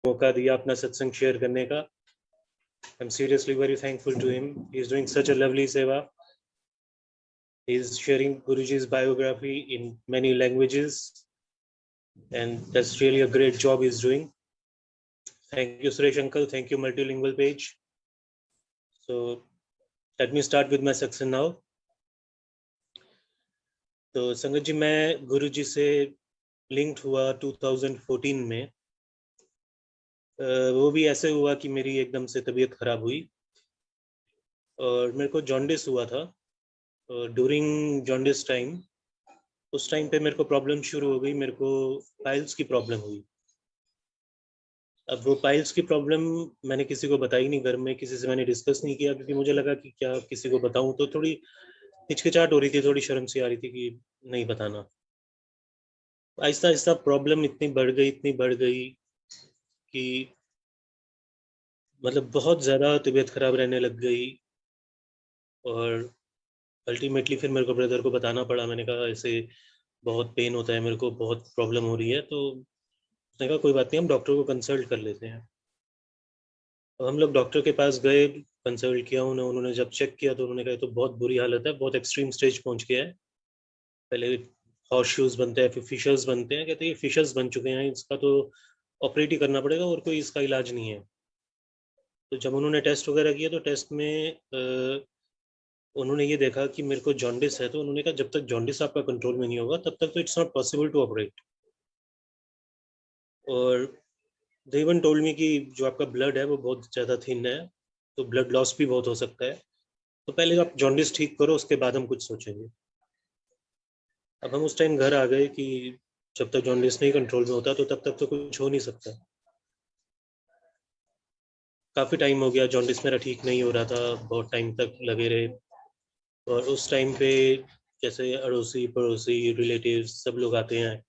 मौका दिया अपना सत्संग शेयर करने का। I am seriously very thankful to him. He is doing such a lovely seva. He is sharing Guruji's biography in many languages, and that's really a great job he's doing. Thank you, Suresh Uncle. Thank you, Multilingual Page. So let me start with my section now. तो संगत जी, मैं गुरुजी से linked हुआ 2014 में। वो भी ऐसे हुआ कि मेरी एकदम से तबीयत खराब हुई और मेरे को जॉन्डिस हुआ था। ड्यूरिंग जॉन्डिस टाइम, उस टाइम पे मेरे को प्रॉब्लम शुरू हो गई। मेरे को पाइल्स की प्रॉब्लम हुई। अब वो पाइल्स की प्रॉब्लम मैंने किसी को बताई नहीं, घर में किसी से मैंने डिस्कस नहीं किया, क्योंकि मुझे लगा कि क्या किसी को बताऊं, तो थोड़ी हिचकिचाहट हो रही थी, थोड़ी शर्म सी आ रही थी कि नहीं बताना। आहिस्ता आहिस्ता प्रॉब्लम इतनी बढ़ गई कि मतलब बहुत ज़्यादा तबीयत खराब रहने लग गई। और अल्टीमेटली फिर मेरे को ब्रदर को बताना पड़ा। मैंने कहा ऐसे बहुत पेन होता है, मेरे को बहुत प्रॉब्लम हो रही है। तो उसने कहा कोई बात नहीं, हम डॉक्टर को कंसल्ट कर लेते हैं। तो हम लोग डॉक्टर के पास गए, कंसल्ट किया उन्होंने जब चेक किया तो उन्होंने कहा तो बहुत बुरी हालत है, बहुत एक्सट्रीम स्टेज पहुंच गया है। पहले हॉर्स शूज बनते हैं, फिर फिशर्स बनते हैं। कहते हैं फिशर्स बन चुके हैं, इसका तो ऑपरेट ही करना पड़ेगा और कोई इसका इलाज नहीं है। तो जब उन्होंने टेस्ट वगैरह किया तो टेस्ट में उन्होंने ये देखा कि मेरे को जॉन्डिस है। तो उन्होंने कहा जब तक जॉन्डिस आपका कंट्रोल में नहीं होगा तब तक तो it's not possible to operate. और दे इवन टोल्ड मी कि जो आपका ब्लड है वो बहुत ज़्यादा थिन है, तो ब्लड लॉस भी बहुत हो सकता है। तो पहले आप जॉन्डिस ठीक करो, उसके बाद हम कुछ सोचेंगे। अब हम उस टाइम घर आ गए कि जब तक जॉन्डिस नहीं कंट्रोल में होता तो तब तक तो कुछ हो नहीं सकता। काफ़ी टाइम हो गया, जॉन्डिस मेरा ठीक नहीं हो रहा था, बहुत टाइम तक लगे रहे। और उस टाइम पे जैसे अड़ोसी पड़ोसी रिलेटिव सब लोग आते हैं,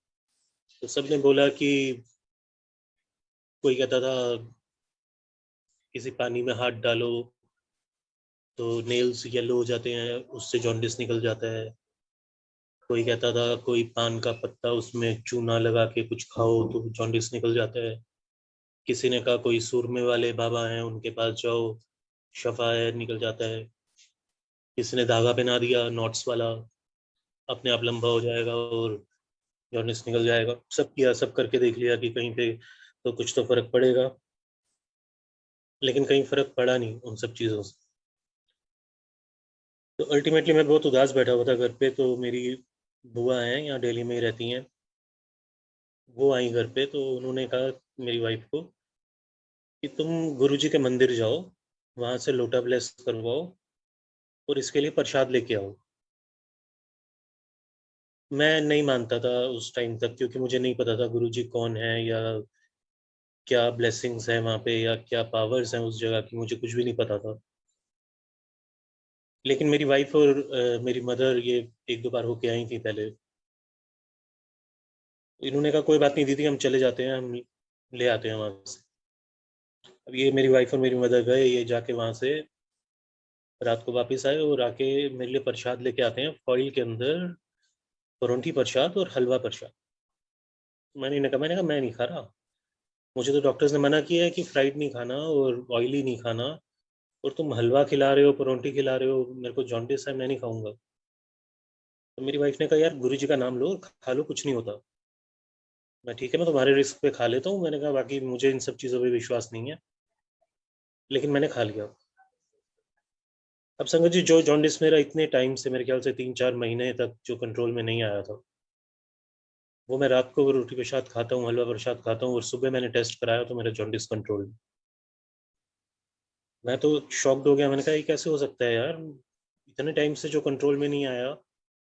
तो सब ने बोला कि कोई कहता था किसी पानी में हाथ डालो तो नेल्स येलो हो जाते हैं, उससे जॉन्डिस निकल जाता है। कोई कहता था कोई पान का पत्ता उसमें चूना लगा के कुछ खाओ तो जॉन्डिस निकल जाता है। किसी ने कहा कोई सुरमे वाले बाबा हैं उनके पास जाओ, शफा है, निकल जाता है। किसी ने धागा पहना दिया नॉट्स वाला, अपने आप लंबा हो जाएगा और जॉन्डिस निकल जाएगा। सब किया, सब करके देख लिया कि कहीं पे तो कुछ तो फर्क पड़ेगा, लेकिन कहीं फर्क पड़ा नहीं उन सब चीज़ों से। तो अल्टीमेटली मैं बहुत उदास बैठा हुआ था घर पे। तो मेरी बुआ हैं, यहाँ दिल्ली में ही रहती हैं, वो आई घर पे। तो उन्होंने कहा मेरी वाइफ को कि तुम गुरुजी के मंदिर जाओ, वहाँ से लोटा ब्लेस करवाओ और इसके लिए प्रसाद लेके आओ। मैं नहीं मानता था उस टाइम तक, क्योंकि मुझे नहीं पता था गुरुजी कौन है या क्या ब्लेसिंग्स है वहाँ पे या क्या पावर्स हैं उस जगह की, मुझे कुछ भी नहीं पता था। लेकिन मेरी वाइफ और मेरी मदर ये एक दो बार होके आई थी पहले। इन्होंने कहा कोई बात नहीं दीदी, हम चले जाते हैं, हम ले आते हैं वहाँ से। अब ये मेरी वाइफ और मेरी मदर गए, ये जाके वहाँ से रात को वापस आए और आके मेरे लिए प्रसाद लेके आते हैं, फॉइल के अंदर परोंठी प्रसाद और हलवा प्रसाद। मैंने कहा मैं नहीं खा रहा। मुझे तो डॉक्टर्स ने मना किया है कि फ्राइड नहीं खाना और ऑयली नहीं खाना, और तुम हलवा खिला रहे हो, परोंठी खिला रहे हो, मेरे को जॉन्डिस है, मैं नहीं खाऊंगा। तो मेरी वाइफ ने कहा यार गुरु जी का नाम लो और खा लो, कुछ नहीं होता। मैं ठीक है, मैं तुम्हारे रिस्क पे खा लेता हूँ। मैंने कहा बाकी मुझे इन सब चीज़ों पे विश्वास नहीं है, लेकिन मैंने खा लिया। अब संगत जी, जो जॉन्डिस मेरा इतने टाइम से, मेरे ख्याल से 3-4 महीने तक जो कंट्रोल में नहीं आया था, वो मैं रात को रोटी प्रसाद खाता हूँ, हलवा प्रसाद खाता हूँ, और सुबह मैंने टेस्ट कराया तो मेरा जॉन्डिस कंट्रोल। मैं तो शॉक्ड हो गया। मैंने कहा ये कैसे हो सकता है यार, इतने टाइम से जो कंट्रोल में नहीं आया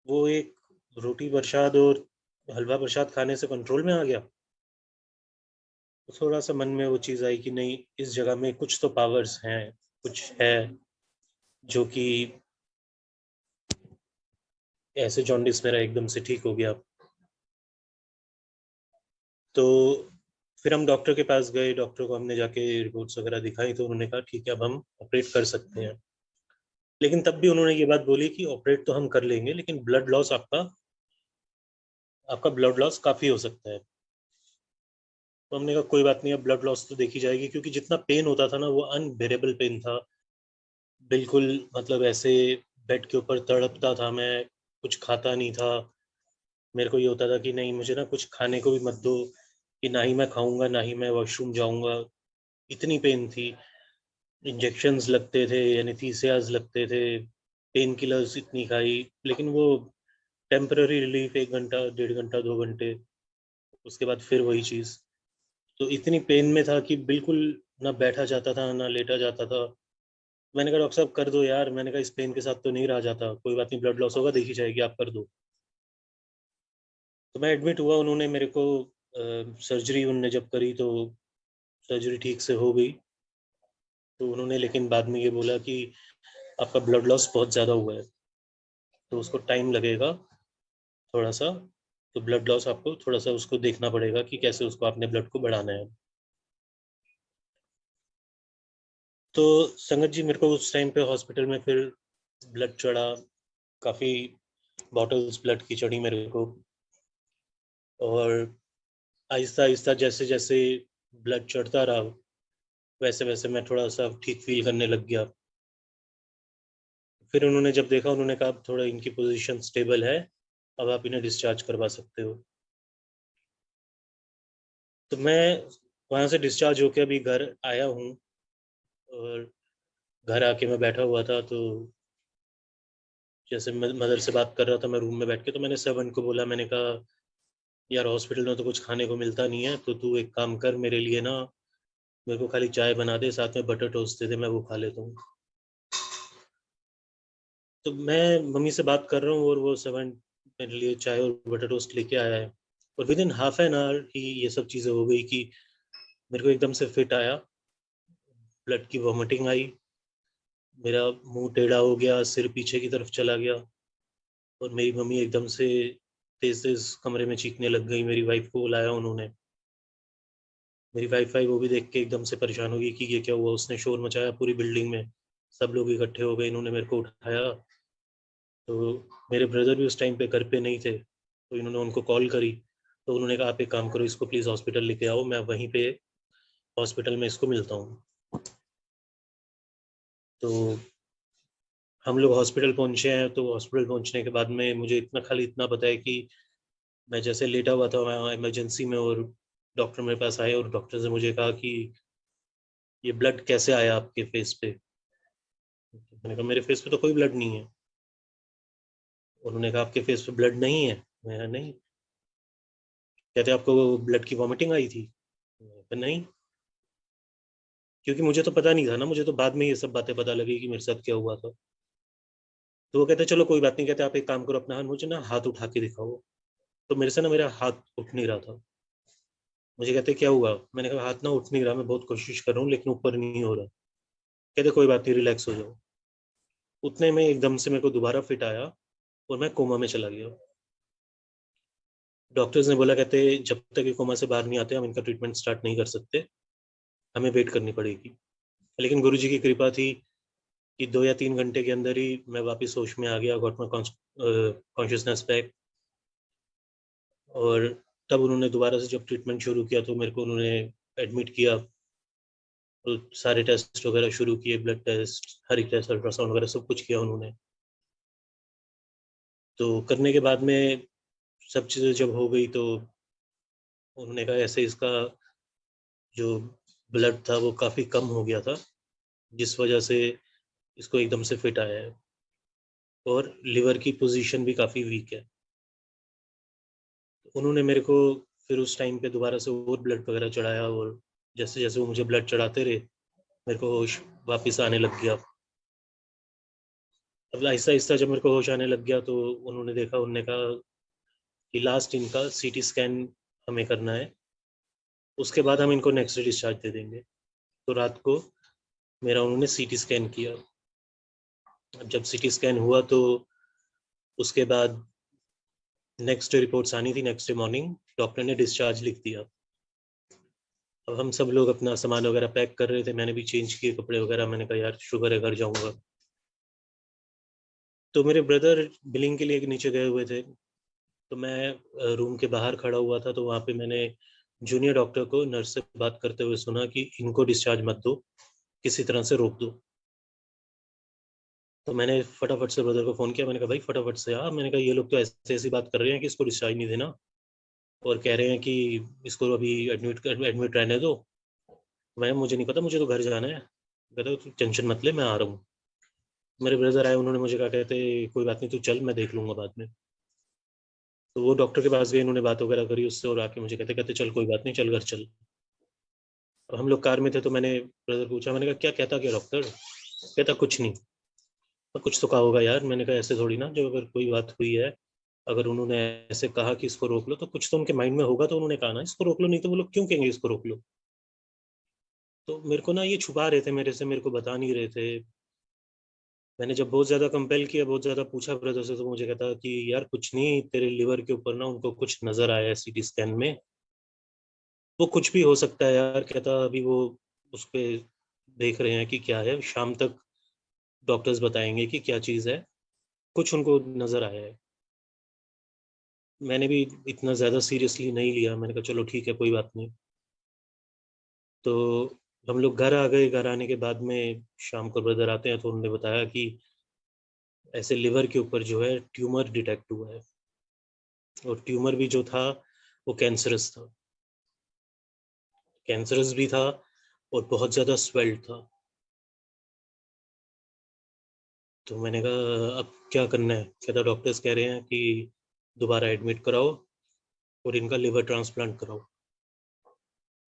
वो एक रोटी प्रसाद और हलवा प्रसाद खाने से कंट्रोल में आ गया। तो थोड़ा सा मन में वो चीज़ आई कि नहीं, इस जगह में कुछ तो पावर्स हैं, कुछ है जो कि ऐसे जॉन्डिस मेरा एकदम से ठीक हो गया। तो फिर हम डॉक्टर के पास गए, डॉक्टर को हमने जाके रिपोर्ट्स वगैरह दिखाई तो उन्होंने कहा ठीक है अब हम ऑपरेट कर सकते हैं। लेकिन तब भी उन्होंने ये बात बोली कि ऑपरेट तो हम कर लेंगे, लेकिन ब्लड लॉस आपका आपका ब्लड लॉस काफ़ी हो सकता है। तो हमने कहा कोई बात नहीं, अब ब्लड लॉस तो देखी जाएगी, क्योंकि जितना पेन होता था ना वो अनबेरेबल पेन था। बिल्कुल मतलब ऐसे बेड के ऊपर तड़पता था मैं, कुछ खाता नहीं था। मेरे को ये होता था कि नहीं, मुझे ना कुछ खाने को भी मत दो, कि ना ही मैं खाऊंगा ना ही मैं वॉशरूम जाऊंगा। इतनी पेन थी। इंजेक्शन्स लगते थे, एनेस्थीसियाज लगते थे, पेन किलर्स इतनी खाई, लेकिन वो टेम्पररी रिलीफ, 1 घंटा 1.5 घंटा 2 घंटे, उसके बाद फिर वही चीज़। तो इतनी पेन में था कि बिल्कुल ना बैठा जाता था ना लेटा जाता था। मैंने कहा डॉक्टर साहब कर दो यार, मैंने कहा इस पेन के साथ तो नहीं रहा जाता, कोई बात नहीं, ब्लड लॉस होगा देखी जाएगी, आप कर दो। तो मैं एडमिट हुआ, उन्होंने मेरे को सर्जरी उनने जब करी तो सर्जरी ठीक से हो गई। तो उन्होंने लेकिन बाद में ये बोला कि आपका ब्लड लॉस बहुत ज़्यादा हुआ है, तो उसको टाइम लगेगा थोड़ा सा। तो ब्लड लॉस आपको थोड़ा सा उसको देखना पड़ेगा कि कैसे उसको आपने ब्लड को बढ़ाना है। तो संगत जी, मेरे को उस टाइम पे हॉस्पिटल में फिर ब्लड चढ़ा, काफ़ी बॉटल्स ब्लड की चढ़ी मेरे को। और आहिस्ता आहिस्ता जैसे जैसे ब्लड चढ़ता रहा, वैसे वैसे मैं थोड़ा सा ठीक फील करने लग गया। फिर उन्होंने जब देखा, उन्होंने कहा अब थोड़ा इनकी पोजीशन स्टेबल है, अब आप इन्हें डिस्चार्ज करवा सकते हो। तो मैं वहाँ से डिस्चार्ज होकर अभी घर आया हूँ। और घर आके मैं बैठा हुआ था, तो जैसे मैं मदर से बात कर रहा था मैं रूम में बैठ के, तो मैंने सर्वेंट को बोला, मैंने कहा यार हॉस्पिटल में तो कुछ खाने को मिलता नहीं है, तो तू एक काम कर मेरे लिए ना, मेरे को खाली चाय बना दे, साथ में बटर टोस्ट दे दे, मैं वो खा लेता हूँ। तो मैं मम्मी से बात कर रहा हूँ और वो सर्वेंट मेरे लिए चाय और बटर टोस्ट लेके आया है। और within half an hour ही ये सब चीज़ें हो गई कि मेरे को एकदम से फिट आया, ब्लड की वॉमिटिंग आई, मेरा मुंह टेढ़ा हो गया, सिर पीछे की तरफ चला गया। और मेरी मम्मी एकदम से तेज तेज कमरे में चीखने लग गई, मेरी वाइफ को बुलाया उन्होंने। मेरी वाइफ आई, वो भी देख के एकदम से परेशान हो गई कि ये क्या हुआ, उसने शोर मचाया पूरी बिल्डिंग में, सब लोग इकट्ठे हो गए, इन्होंने मेरे को उठाया। तो मेरे ब्रदर भी उस टाइम पे घर पे नहीं थे, तो इन्होंने उनको कॉल करी। तो उन्होंने कहा आप एक काम करो, इसको प्लीज़ हॉस्पिटल लेके आओ, मैं वहीं पे हॉस्पिटल में इसको मिलता हूँ। तो हम लोग हॉस्पिटल पहुंचे हैं। तो हॉस्पिटल पहुंचने के बाद में मुझे इतना, खाली इतना पता है कि मैं जैसे लेटा हुआ था वहाँ इमरजेंसी में, और डॉक्टर मेरे पास आए और डॉक्टर ने मुझे कहा कि ये ब्लड कैसे आया आपके फेस पे। मैंने कहा मेरे फेस पे तो कोई ब्लड नहीं है। उन्होंने कहा आपके फेस पे ब्लड नहीं है। मैं कहा, नहीं। कहते आपको ब्लड की वॉमिटिंग आई थी। मैं कहा, नहीं। क्योंकि मुझे तो पता नहीं था ना, मुझे तो बाद में ये सब बातें पता लगी कि मेरे साथ क्या हुआ था। तो वो कहते चलो कोई बात नहीं, कहते आप एक काम करो, अपना हाथ मुझे ना हाथ उठा के दिखाओ। तो मेरे से ना मेरा हाथ उठ नहीं रहा था। मुझे कहते क्या हुआ, मैंने कहा हाथ ना उठ नहीं रहा, मैं बहुत कोशिश कर रहा हूँ लेकिन ऊपर नहीं हो रहा। कहते कोई बात नहीं, रिलैक्स हो जाओ। उतने में एकदम से मेरे को दोबारा फिट आया और मैं कोमा में चला गया। डॉक्टर्स ने बोला, कहते जब तक ये कोमा से बाहर नहीं आते हम इनका ट्रीटमेंट स्टार्ट नहीं कर सकते, हमें वेट करनी पड़ेगी। लेकिन गुरुजी की कृपा थी कि 2 या 3 घंटे के अंदर ही मैं वापस होश में आ गया, गॉट माई कॉन्शियसनेस बैक। और तब उन्होंने दोबारा से जब ट्रीटमेंट शुरू किया तो मेरे को उन्होंने एडमिट किया। और सारे टेस्ट वगैरह शुरू किए, ब्लड टेस्ट, हर एक टेस्ट, अल्ट्रासाउंड वगैरह सब कुछ किया उन्होंने। तो करने के बाद में सब चीज़ें जब हो गई तो उन्होंने कहा ऐसे इसका जो ब्लड था वो काफ़ी कम हो गया था, जिस वजह से इसको एकदम से फिट आया है। और लिवर की पोजीशन भी काफ़ी वीक है। उन्होंने मेरे को फिर उस टाइम पे दोबारा से और ब्लड वगैरह चढ़ाया, और जैसे जैसे वो मुझे ब्लड चढ़ाते रहे मेरे को होश वापस आने लग गया। अब आहिस्ता आहिस्ता जब मेरे को होश आने लग गया तो उन्होंने देखा, उन्होंने कहा कि लास्ट इनका सीटी स्कैन हमें करना है, उसके बाद हम इनको नेक्स्ट डे डिस्चार्ज दे देंगे। तो रात को मेरा उन्होंने सीटी स्कैन किया। अब जब सीटी स्कैन हुआ तो उसके बाद नेक्स्ट डे रिपोर्ट्स आनी थी, नेक्स्ट डे मॉर्निंग डॉक्टर ने डिस्चार्ज लिख दिया। अब हम सब लोग अपना सामान वगैरह पैक कर रहे थे, मैंने भी चेंज किए कपड़े वगैरह, मैंने कहा यार शुक्र है घर जाऊंगा। तो मेरे ब्रदर बिलिंग के लिए नीचे गए हुए थे, तो मैं रूम के बाहर खड़ा हुआ था, तो वहाँ पे मैंने जूनियर डॉक्टर को नर्स से बात करते हुए सुना कि इनको डिस्चार्ज मत दो, किसी तरह से रोक दो। तो मैंने फटाफट से ब्रदर को फ़ोन किया, मैंने कहा भाई फटाफट से आ, मैंने कहा ये लोग तो ऐसे ऐसी बात कर रहे हैं कि इसको डिस्चार्ज नहीं देना, और कह रहे हैं कि इसको अभी एडमिट रहने दो। मैं मुझे नहीं पता, मुझे तो घर जाना है। कहता तू टेंशन मत ले, मैं आ रहा हूँ। मेरे ब्रदर आए, उन्होंने मुझे कहा, कहते कोई बात नहीं, तू चल, मैं देख लूंगा बाद में। तो वो डॉक्टर के पास गए, इन्होंने बात वगैरह करी उससे, और आके मुझे कहते कहते चल कोई बात नहीं, चल घर चल। अब हम लोग कार में थे, तो मैंने ब्रदर को पूछा, मैंने कहा क्या कहता, क्या डॉक्टर? कहता कुछ नहीं। तो कुछ तो कहा होगा यार। मैंने कहा ऐसे थोड़ी ना, जो अगर कोई बात हुई है, अगर उन्होंने ऐसे कहा कि इसको रोक लो, तो कुछ तो उनके माइंड में होगा, तो उन्होंने कहा ना इसको रोक लो, नहीं तो वो लोग क्यों कहेंगे इसको रोक लो? तो मेरे को ना ये छुपा रहे थे मेरे से, मेरे को बता नहीं रहे थे। मैंने जब बहुत ज्यादा कंपेल किया, बहुत ज्यादा पूछा ब्रदर से, तो मुझे कहता कि यार कुछ नहीं, तेरे लिवर के ऊपर ना उनको कुछ नजर आया है सीटी स्कैन में, वो कुछ भी हो सकता है यार। कहता अभी वो उस पे देख रहे हैं कि क्या है, शाम तक डॉक्टर्स बताएंगे कि क्या चीज़ है, कुछ उनको नजर आया है। मैंने भी इतना ज़्यादा सीरियसली नहीं लिया, मैंने कहा चलो ठीक है, कोई बात नहीं। तो हम लोग घर आ गए। घर आने के बाद में शाम को ब्रदर आते हैं, तो उन्होंने बताया कि ऐसे लिवर के ऊपर जो है ट्यूमर डिटेक्ट हुआ है, और ट्यूमर भी जो था वो कैंसरस था। कैंसरस भी था, और बहुत ज़्यादा स्वेल्ड था। तो मैंने कहा अब क्या करना है? कहता डॉक्टर्स कह रहे हैं कि दोबारा एडमिट कराओ और इनका लिवर ट्रांसप्लांट कराओ।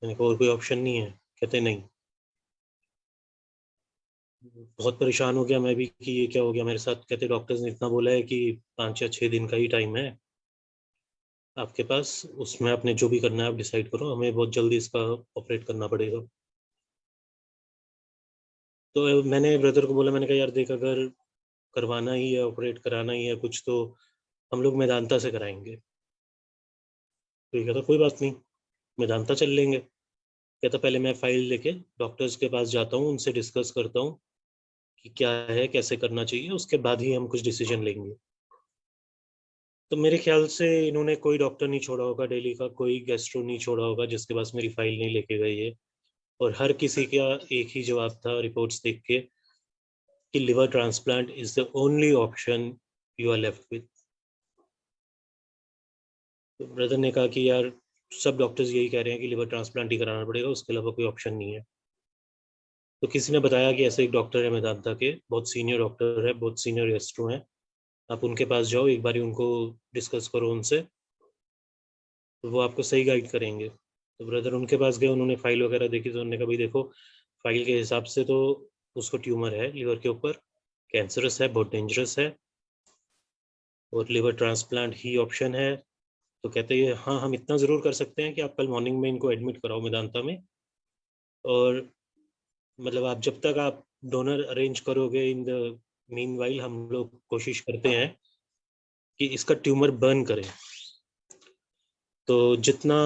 मैंने कहा और कोई ऑप्शन नहीं है? कहते नहीं। बहुत परेशान हो गया मैं भी कि ये क्या हो गया मेरे साथ। कहते डॉक्टर्स ने इतना बोला है कि 5 या 6 दिन का ही टाइम है आपके पास, उसमें आपने जो भी करना है आप डिसाइड करो, हमें बहुत जल्दी इसका ऑपरेट करना पड़ेगा। तो मैंने ब्रदर को बोला, मैंने कहा यार देख, अगर करवाना ही है, ऑपरेट कराना ही है कुछ, तो हम लोग मेदांता से कराएंगे। तो ये कहता कोई बात नहीं, मेदांता चल लेंगे। कहता पहले मैं फाइल लेके डॉक्टर्स के पास जाता हूँ, उनसे डिस्कस करता हूँ कि क्या है, कैसे करना चाहिए, उसके बाद ही हम कुछ डिसीजन लेंगे। तो मेरे ख्याल से इन्होंने कोई डॉक्टर नहीं छोड़ा होगा दिल्ली का, कोई गेस्ट्रो नहीं छोड़ा होगा जिसके पास मेरी फाइल नहीं लेके गए ये। और हर किसी का एक ही जवाब था रिपोर्ट्स देख के, कि liver transplant is the only option you are left with. तो ब्रदर ने कहा कि यार सब डॉक्टर्स यही कह रहे हैं कि लिवर ट्रांसप्लांट ही कराना पड़ेगा, उसके अलावा कोई ऑप्शन नहीं है। तो किसी ने बताया कि ऐसे एक डॉक्टर है मेदांता के, बहुत सीनियर डॉक्टर है, बहुत सीनियर गेस्ट्रो हैं, आप उनके पास जाओ, एक बार उनको डिस्कस करो उनसे, तो वो आपको सही गाइड करेंगे। तो ब्रदर उनके पास गए, उन्होंने फाइल वगैरह देखी, तो उन्होंने कहा भाई देखो, फाइल के हिसाब से तो उसको ट्यूमर है लिवर के ऊपर, कैंसरस है, बहुत डेंजरस है, और लिवर ट्रांसप्लांट ही ऑप्शन है। तो कहते हैं हाँ हम इतना ज़रूर कर सकते हैं कि आप कल मॉर्निंग में इनको एडमिट कराओ मेदांता में, और मतलब आप जब तक आप डोनर अरेंज करोगे, इन द मीन वाइल हम लोग कोशिश करते हैं कि इसका ट्यूमर बर्न करें। तो जितना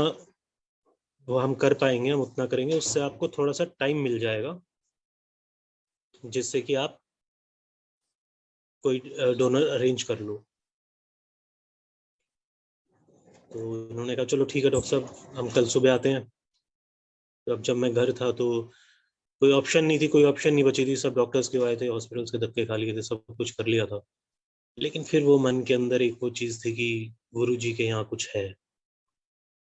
वो हम कर पाएंगे हम उतना करेंगे, उससे आपको थोड़ा सा टाइम मिल जाएगा, जिससे कि आप कोई डोनर अरेंज कर लो। तो उन्होंने कहा चलो ठीक है डॉक्टर साहब, हम कल सुबह आते हैं। तो अब जब मैं घर था, तो कोई ऑप्शन नहीं थी, कोई ऑप्शन नहीं बची थी, सब डॉक्टर्स के आए थे, हॉस्पिटल्स के धक्के खा लिए थे, सब कुछ कर लिया था। लेकिन फिर वो मन के अंदर एक वो चीज़ थी कि गुरु जी के यहाँ कुछ है,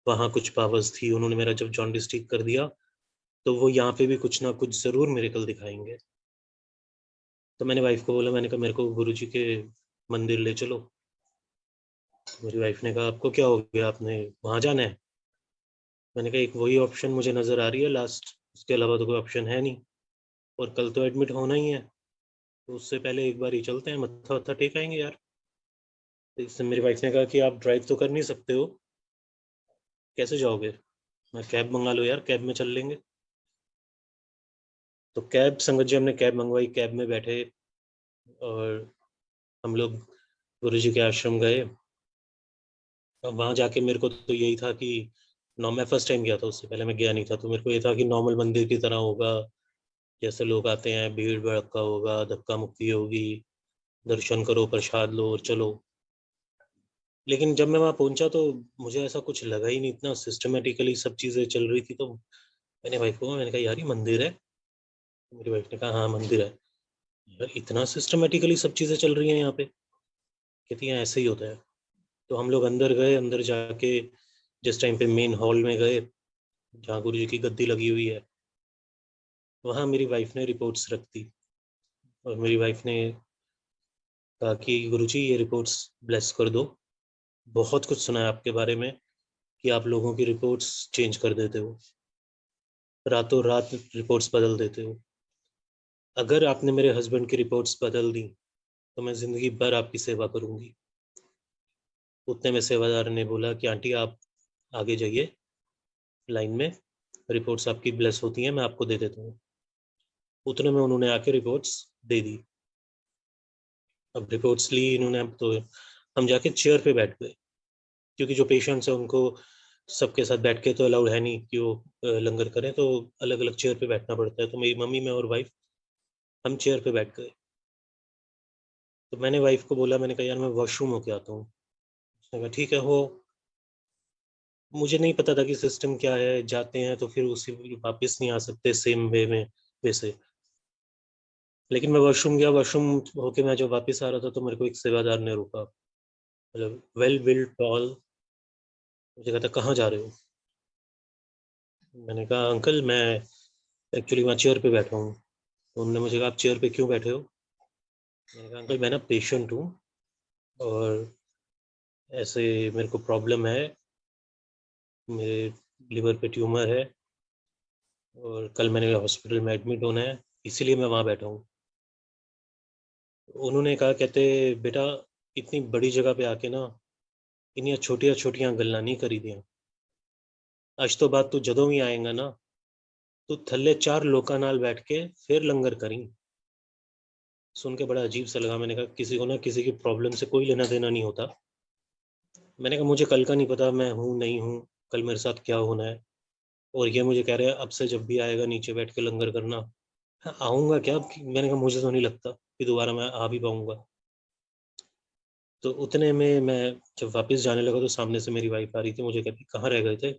वहाँ कुछ पावर्स थी, उन्होंने मेरा जब जॉन्डिस ठीक कर दिया, तो वो यहाँ पे भी कुछ ना कुछ ज़रूर मिरेकल दिखाएंगे। तो मैंने वाइफ को बोला, मैंने कहा मेरे को गुरु जी के मंदिर ले चलो। मेरी वाइफ ने कहा आपको क्या हो गया, आपने वहाँ जाना है? मैंने कहा एक वही ऑप्शन मुझे नज़र आ रही है लास्ट, उसके अलावा तो कोई ऑप्शन है नहीं, और कल तो एडमिट होना ही है, तो उससे पहले एक बार ही चलते हैं, मत्था वत्था टेक आएंगे यार। तो इससे मेरी वाइफ ने कहा कि आप ड्राइव तो कर नहीं सकते हो, कैसे जाओगे? मैं कैब मंगा लो यार, कैब में चल लेंगे। तो कैब, संगत जी हमने कैब मंगवाई, कैब में बैठे, और हम लोग गुरु जी के आश्रम गए। अब वहाँ जाके मेरे को तो यही था कि मैं फर्स्ट टाइम गया था, उससे पहले मैं गया नहीं था, तो मेरे को ये था कि नॉर्मल मंदिर की तरह होगा, जैसे लोग आते हैं, भीड़ भड़का होगा, धक्का मुक्की होगी, दर्शन करो, प्रसाद लो और चलो। लेकिन जब मैं वहाँ पहुंचा तो मुझे ऐसा कुछ लगा ही नहीं, इतना सिस्टमेटिकली सब चीज़ें चल रही थी। तो मैंने वाइफ को मैंने कहा यार ये मंदिर है। मेरी वाइफ ने कहा हाँ मंदिर है। यार इतना सिस्टमेटिकली सब चीज़ें चल रही हैं यहाँ पे। कहती है ऐसे ही होता है। तो हम लोग अंदर गए, अंदर जाके जिस टाइम पे मेन हॉल में गए जहाँ गुरु जी की गद्दी लगी हुई है, वहाँ मेरी वाइफ ने रिपोर्ट्स रख दी। और मेरी वाइफ ने कहा कि गुरुजी ये रिपोर्ट्स ब्लेस कर दो, बहुत कुछ सुना है आपके बारे में कि आप लोगों की रिपोर्ट्स चेंज कर देते हो, रातों रात रिपोर्ट्स बदल देते हो। अगर आपने मेरे हस्बैंड की रिपोर्ट्स बदल दी तो मैं जिंदगी भर आपकी सेवा करूंगी। उतने में सेवादार ने बोला कि आंटी आप आगे जाइए लाइन में, रिपोर्ट्स आपकी ब्लेस होती हैं, मैं आपको दे देता हूँ। उतने में उन्होंने आके रिपोर्ट्स दे दी। अब रिपोर्ट्स ली इन्होंने, अब तो हम जाके चेयर पे बैठ गए, क्योंकि जो पेशेंट्स हैं उनको सबके साथ बैठ के तो अलाउड है नहीं कि वो लंगर करें, तो अलग अलग चेयर पे बैठना पड़ता है। तो मेरी मम्मी, मैं और वाइफ हम चेयर पे बैठ गए। तो मैंने वाइफ को बोला, मैंने कहा यार मैं वॉशरूम होके आता हूँ। उसने कहा ठीक है हो। मुझे नहीं पता था कि सिस्टम क्या है, जाते हैं तो फिर उसी वापस नहीं आ सकते सेम वे में वैसे। लेकिन मैं वॉशरूम गया, वॉशरूम होके मैं जब वापस आ रहा था तो मेरे को एक सेवादार ने रोका, मतलब वेल बिल्ड टॉल। मुझे कहता कहाँ जा रहे हो? मैंने कहा अंकल मैं एक्चुअली वहाँ चेयर पे बैठा हूँ। तो उन्होंने मुझे कहा आप चेयर पे क्यों बैठे हो? मैंने कहा अंकल मैं ना पेशेंट हूँ और ऐसे मेरे को प्रॉब्लम है, मेरे लिवर पे ट्यूमर है और कल मैंने हॉस्पिटल में एडमिट होना है, इसीलिए मैं वहाँ बैठा हूँ। उन्होंने कहा, कहते बेटा इतनी बड़ी जगह पे आके ना इन्नियां छोटियां छोटियां गल्ला नहीं करी दियां। आज तो बात तू जदों भी आएगा ना, तू थल्ले चार लोका नाल बैठ के फिर लंगर करी। सुन के बड़ा अजीब सा लगा। मैंने कहा किसी को ना किसी की प्रॉब्लम से कोई लेना देना नहीं होता। मैंने कहा मुझे कल का नहीं पता मैं हूँ नहीं हूँ, कल मेरे साथ क्या होना है। और ये मुझे कह रहे हैं अब से जब भी आएगा नीचे बैठ के लंगर करना। हाँ, आऊंगा क्या? मैंने कहा मुझे तो नहीं लगता कि दोबारा मैं आ भी पाऊंगा। तो उतने में मैं जब वापस जाने लगा तो सामने से मेरी वाइफ आ रही थी, मुझे कहती कहाँ रह गए थे?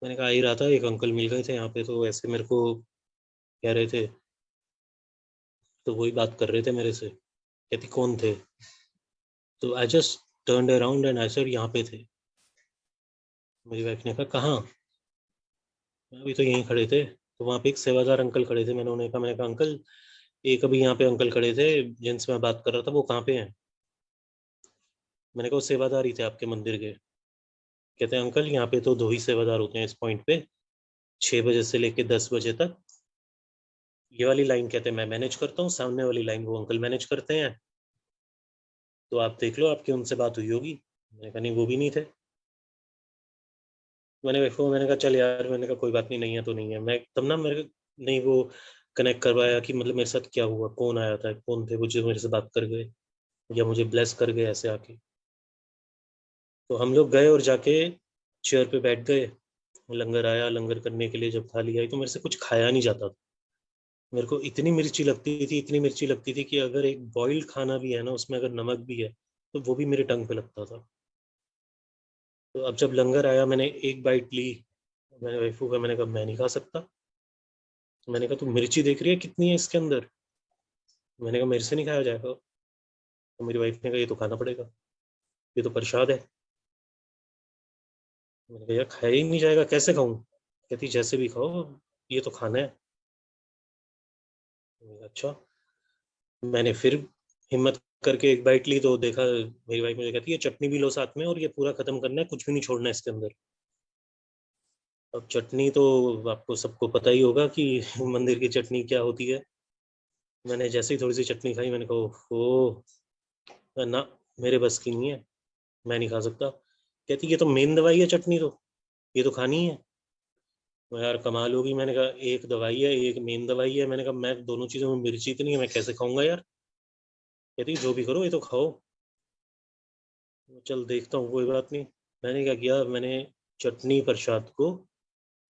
मैंने कहा आ ही रहा था, एक अंकल मिल गए थे यहाँ पे तो ऐसे मेरे को कह रहे थे, तो वही बात कर रहे थे मेरे से। कहती कौन थे? तो I just turned around and I said यहाँ पे थे। मेरी वाइफ ने कहा कहाँ? अभी तो यहीं खड़े थे। तो वहाँ पे एक सेवादार अंकल खड़े थे। मैंने कहा अंकल एक अभी यहाँ पे अंकल खड़े थे जिनसे मैं बात कर रहा था, वो कहाँ पे हैं? मैंने कहा वो सेवादार ही थे आपके मंदिर के। कहते हैं अंकल यहाँ पे तो दो ही सेवादार होते हैं इस पॉइंट पे, 6 बजे से लेके 10 बजे तक। ये वाली लाइन कहते हैं मैं मैनेज करता हूँ, सामने वाली लाइन वो अंकल मैनेज करते हैं। तो आप देख लो आपकी उनसे बात हुई होगी। मैंने कहा नहीं वो भी नहीं थे। मैंने कहा चल यार, मैंने कहा कोई बात नहीं, नहीं है तो नहीं है। मैं तब ना मेरे नहीं वो कनेक्ट करवाया कि मतलब मेरे साथ क्या हुआ, कौन आया था, कौन थे वो जो मेरे से बात कर गए या मुझे ब्लेस कर गए ऐसे आके। तो हम लोग गए और जाके चेयर पे बैठ गए। लंगर आया, लंगर करने के लिए जब थाली आई तो मेरे से कुछ खाया नहीं जाता था। मेरे को इतनी मिर्ची लगती थी, इतनी मिर्ची लगती थी कि अगर एक बॉइल्ड खाना भी है ना उसमें अगर नमक भी है तो वो भी मेरे टंग पे लगता था। तो अब जब लंगर आया मैंने एक बाइट ली। मैंने वाइफू का मैंने कहा मैं नहीं खा सकता। मैंने कहा तू मिर्ची देख रही है कितनी है इसके अंदर? मैंने कहा मेरे से नहीं खाया जाएगा। तो मेरी वाइफ ने कहा ये तो खाना पड़ेगा, ये तो प्रसाद है। मैंने कहा यार खाया ही नहीं जाएगा, कैसे खाऊं? कहती जैसे भी खाओ, ये तो खाना है। मैंने कहा, अच्छा। मैंने फिर हिम्मत करके एक बाइट ली तो देखा, मेरी वाइफ मुझे कहती है चटनी भी लो साथ में और ये पूरा खत्म करना है, कुछ भी नहीं छोड़ना है इसके अंदर। अब चटनी तो आपको सबको पता ही होगा कि मंदिर की चटनी क्या होती है। मैंने जैसे ही थोड़ी सी चटनी खाई मैंने कहा ओ ना, मेरे बस की नहीं है, मैं नहीं खा सकता। कहती ये तो मेन दवाई है चटनी, तो ये तो खानी है। मैं यार कमाल होगी। मैंने कहा एक दवाई है एक मेन दवाई है, मैंने कहा मैं दोनों चीजों में मिर्ची इतनी है मैं कैसे खाऊंगा यार? कहती जो भी करो ये तो खाओ। चल देखता हूँ कोई बात नहीं। मैंने क्या किया, मैंने चटनी प्रसाद को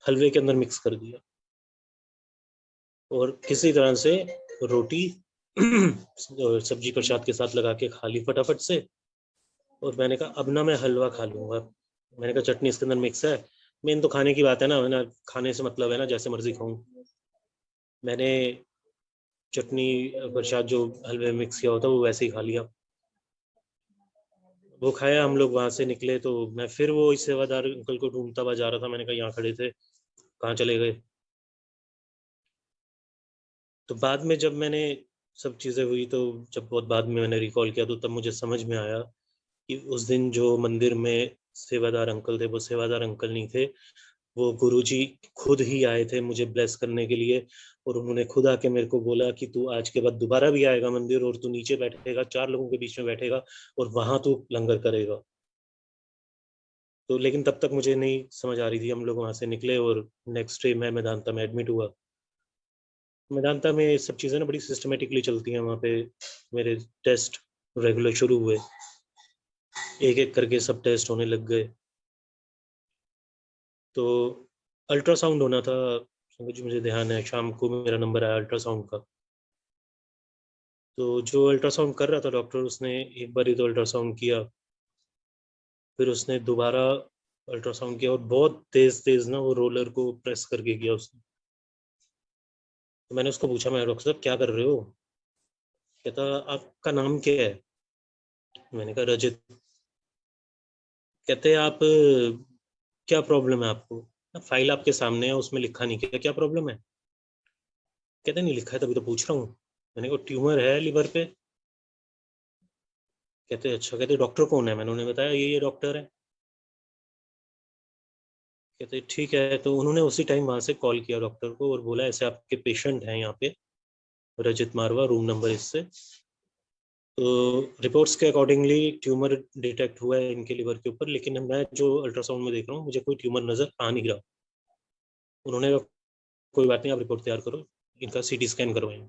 हलवे के अंदर मिक्स कर दिया और किसी तरह से रोटी और सब्जी प्रसाद के साथ लगा के खा ली फटाफट से। और मैंने कहा अब ना मैं हलवा खा लूँगा। मैंने कहा चटनी इसके अंदर मिक्स है, मेन तो खाने की बात है ना, खाने से मतलब है ना, जैसे मर्ज़ी खाऊँ। मैंने चटनी प्रसाद जो हलवे में मिक्स किया होता वो वैसे ही खा लिया। वो खाया, हम लोग वहाँ से निकले तो मैं फिर वो इस सेवादार अंकल को ढूँढता हुआ जा रहा था। मैंने कहा यहाँ खड़े थे, कहाँ चले गए? तो बाद में जब मैंने सब चीज़ें हुई तो जब बहुत बाद में मैंने रिकॉल किया तो तब मुझे समझ में आया कि उस दिन जो मंदिर में सेवादार अंकल थे, वो सेवादार अंकल नहीं थे, वो गुरुजी खुद ही आए थे मुझे ब्लेस करने के लिए। और उन्होंने खुद आके मेरे को बोला कि तू आज के बाद दोबारा भी आएगा मंदिर और तू नीचे बैठेगा, 4 लोगों के बीच में बैठेगा और वहाँ तू लंगर करेगा। तो लेकिन तब तक मुझे नहीं समझ आ रही थी। हम लोग वहाँ से निकले और नेक्स्ट डे मैं मेदांता में एडमिट हुआ। मेदांता में ये सब चीज़ें ना बड़ी सिस्टमैटिकली चलती हैं वहाँ पे। मेरे टेस्ट रेगुलर शुरू हुए, एक-एक करके सब टेस्ट होने लग गए। तो अल्ट्रासाउंड होना था, मुझे ध्यान है शाम को मेरा नंबर आया अल्ट्रासाउंड का। तो जो अल्ट्रासाउंड कर रहा था डॉक्टर, उसने एक बार ही तो अल्ट्रासाउंड किया, फिर उसने दोबारा अल्ट्रासाउंड किया और बहुत तेज़-तेज़ ना वो रोलर को प्रेस करके किया उसने। तो मैंने उसको पूछा, मैं डॉक्टर साहब क्या कर रहे हो? कहता आपका नाम क्या है? मैंने कहा रजत। कहते आप क्या प्रॉब्लम है आपको? फाइल आपके सामने है, उसमें लिखा नहीं क्या क्या प्रॉब्लम है? कहते नहीं लिखा है तभी तो पूछ रहा हूँ। मैंने कहा ट्यूमर है लिवर पे। कहते अच्छा, कहते डॉक्टर कौन है? मैंने उन्हें बताया ये डॉक्टर है। कहते ठीक है। तो उन्होंने उसी टाइम वहां से कॉल किया डॉक्टर को और बोला ऐसे आपके पेशेंट हैं यहाँ पे, रजित मारवा, रूम नंबर इससे। तो रिपोर्ट्स के अकॉर्डिंगली ट्यूमर डिटेक्ट हुआ है इनके लिवर के ऊपर, लेकिन मैं जो अल्ट्रासाउंड में देख रहा हूँ मुझे कोई ट्यूमर नजर आ नहीं रहा। उन्होंने कहा कोई बात नहीं, आप रिपोर्ट तैयार करो, इनका सीटी स्कैन करवाएंगे।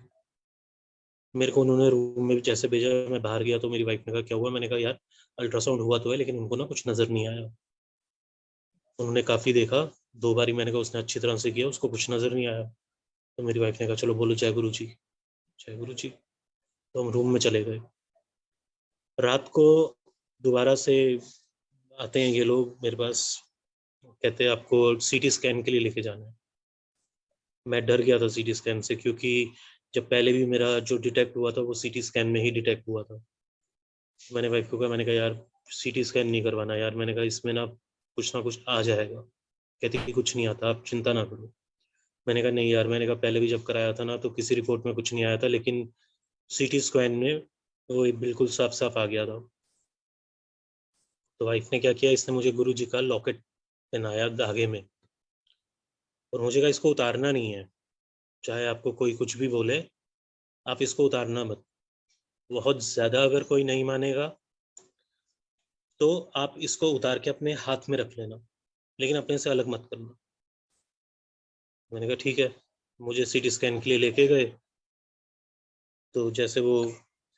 मेरे को उन्होंने रूम में जैसे भेजा, मैं बाहर गया तो मेरी वाइफ ने कहा क्या हुआ? मैंने कहा यार अल्ट्रासाउंड हुआ तो है लेकिन उनको ना कुछ नजर नहीं आया। उन्होंने काफी देखा, 2 बारी मैंने कहा उसने अच्छी तरह से किया, उसको कुछ नजर नहीं आया। तो मेरी वाइफ ने कहा चलो बोलो जय गुरु जी, जय गुरु जी। तो हम रूम में चले गए। रात को दोबारा से आते हैं ये लोग मेरे पास, कहते हैं आपको सीटी स्कैन के लिए लेके जाना है। मैं डर गया था सीटी स्कैन से, क्योंकि जब पहले भी मेरा जो डिटेक्ट हुआ था वो सीटी स्कैन में ही डिटेक्ट हुआ था। मैंने वाइफ को कहा, मैंने कहा यार सीटी स्कैन नहीं करवाना यार, मैंने कहा इसमें ना कुछ आ जाएगा। कहती कि कुछ नहीं आता, आप चिंता ना करो। मैंने कहा नहीं यार, मैंने कहा पहले भी जब कराया था ना तो किसी रिपोर्ट में कुछ नहीं आया था, लेकिन सीटी स्कैन में वो बिल्कुल साफ साफ आ गया था। तो वाइफ ने क्या किया, इसने मुझे गुरु जी का लॉकेट पहनाया धागे में, और मुझे कहा इसको उतारना नहीं है, चाहे आपको कोई कुछ भी बोले, आप इसको उतारना मत। बहुत ज्यादा अगर कोई नहीं मानेगा तो आप इसको उतार के अपने हाथ में रख लेना, लेकिन अपने से अलग मत करना। मैंने कहा ठीक है। मुझे सीटी स्कैन के लिए लेके गए। तो जैसे वो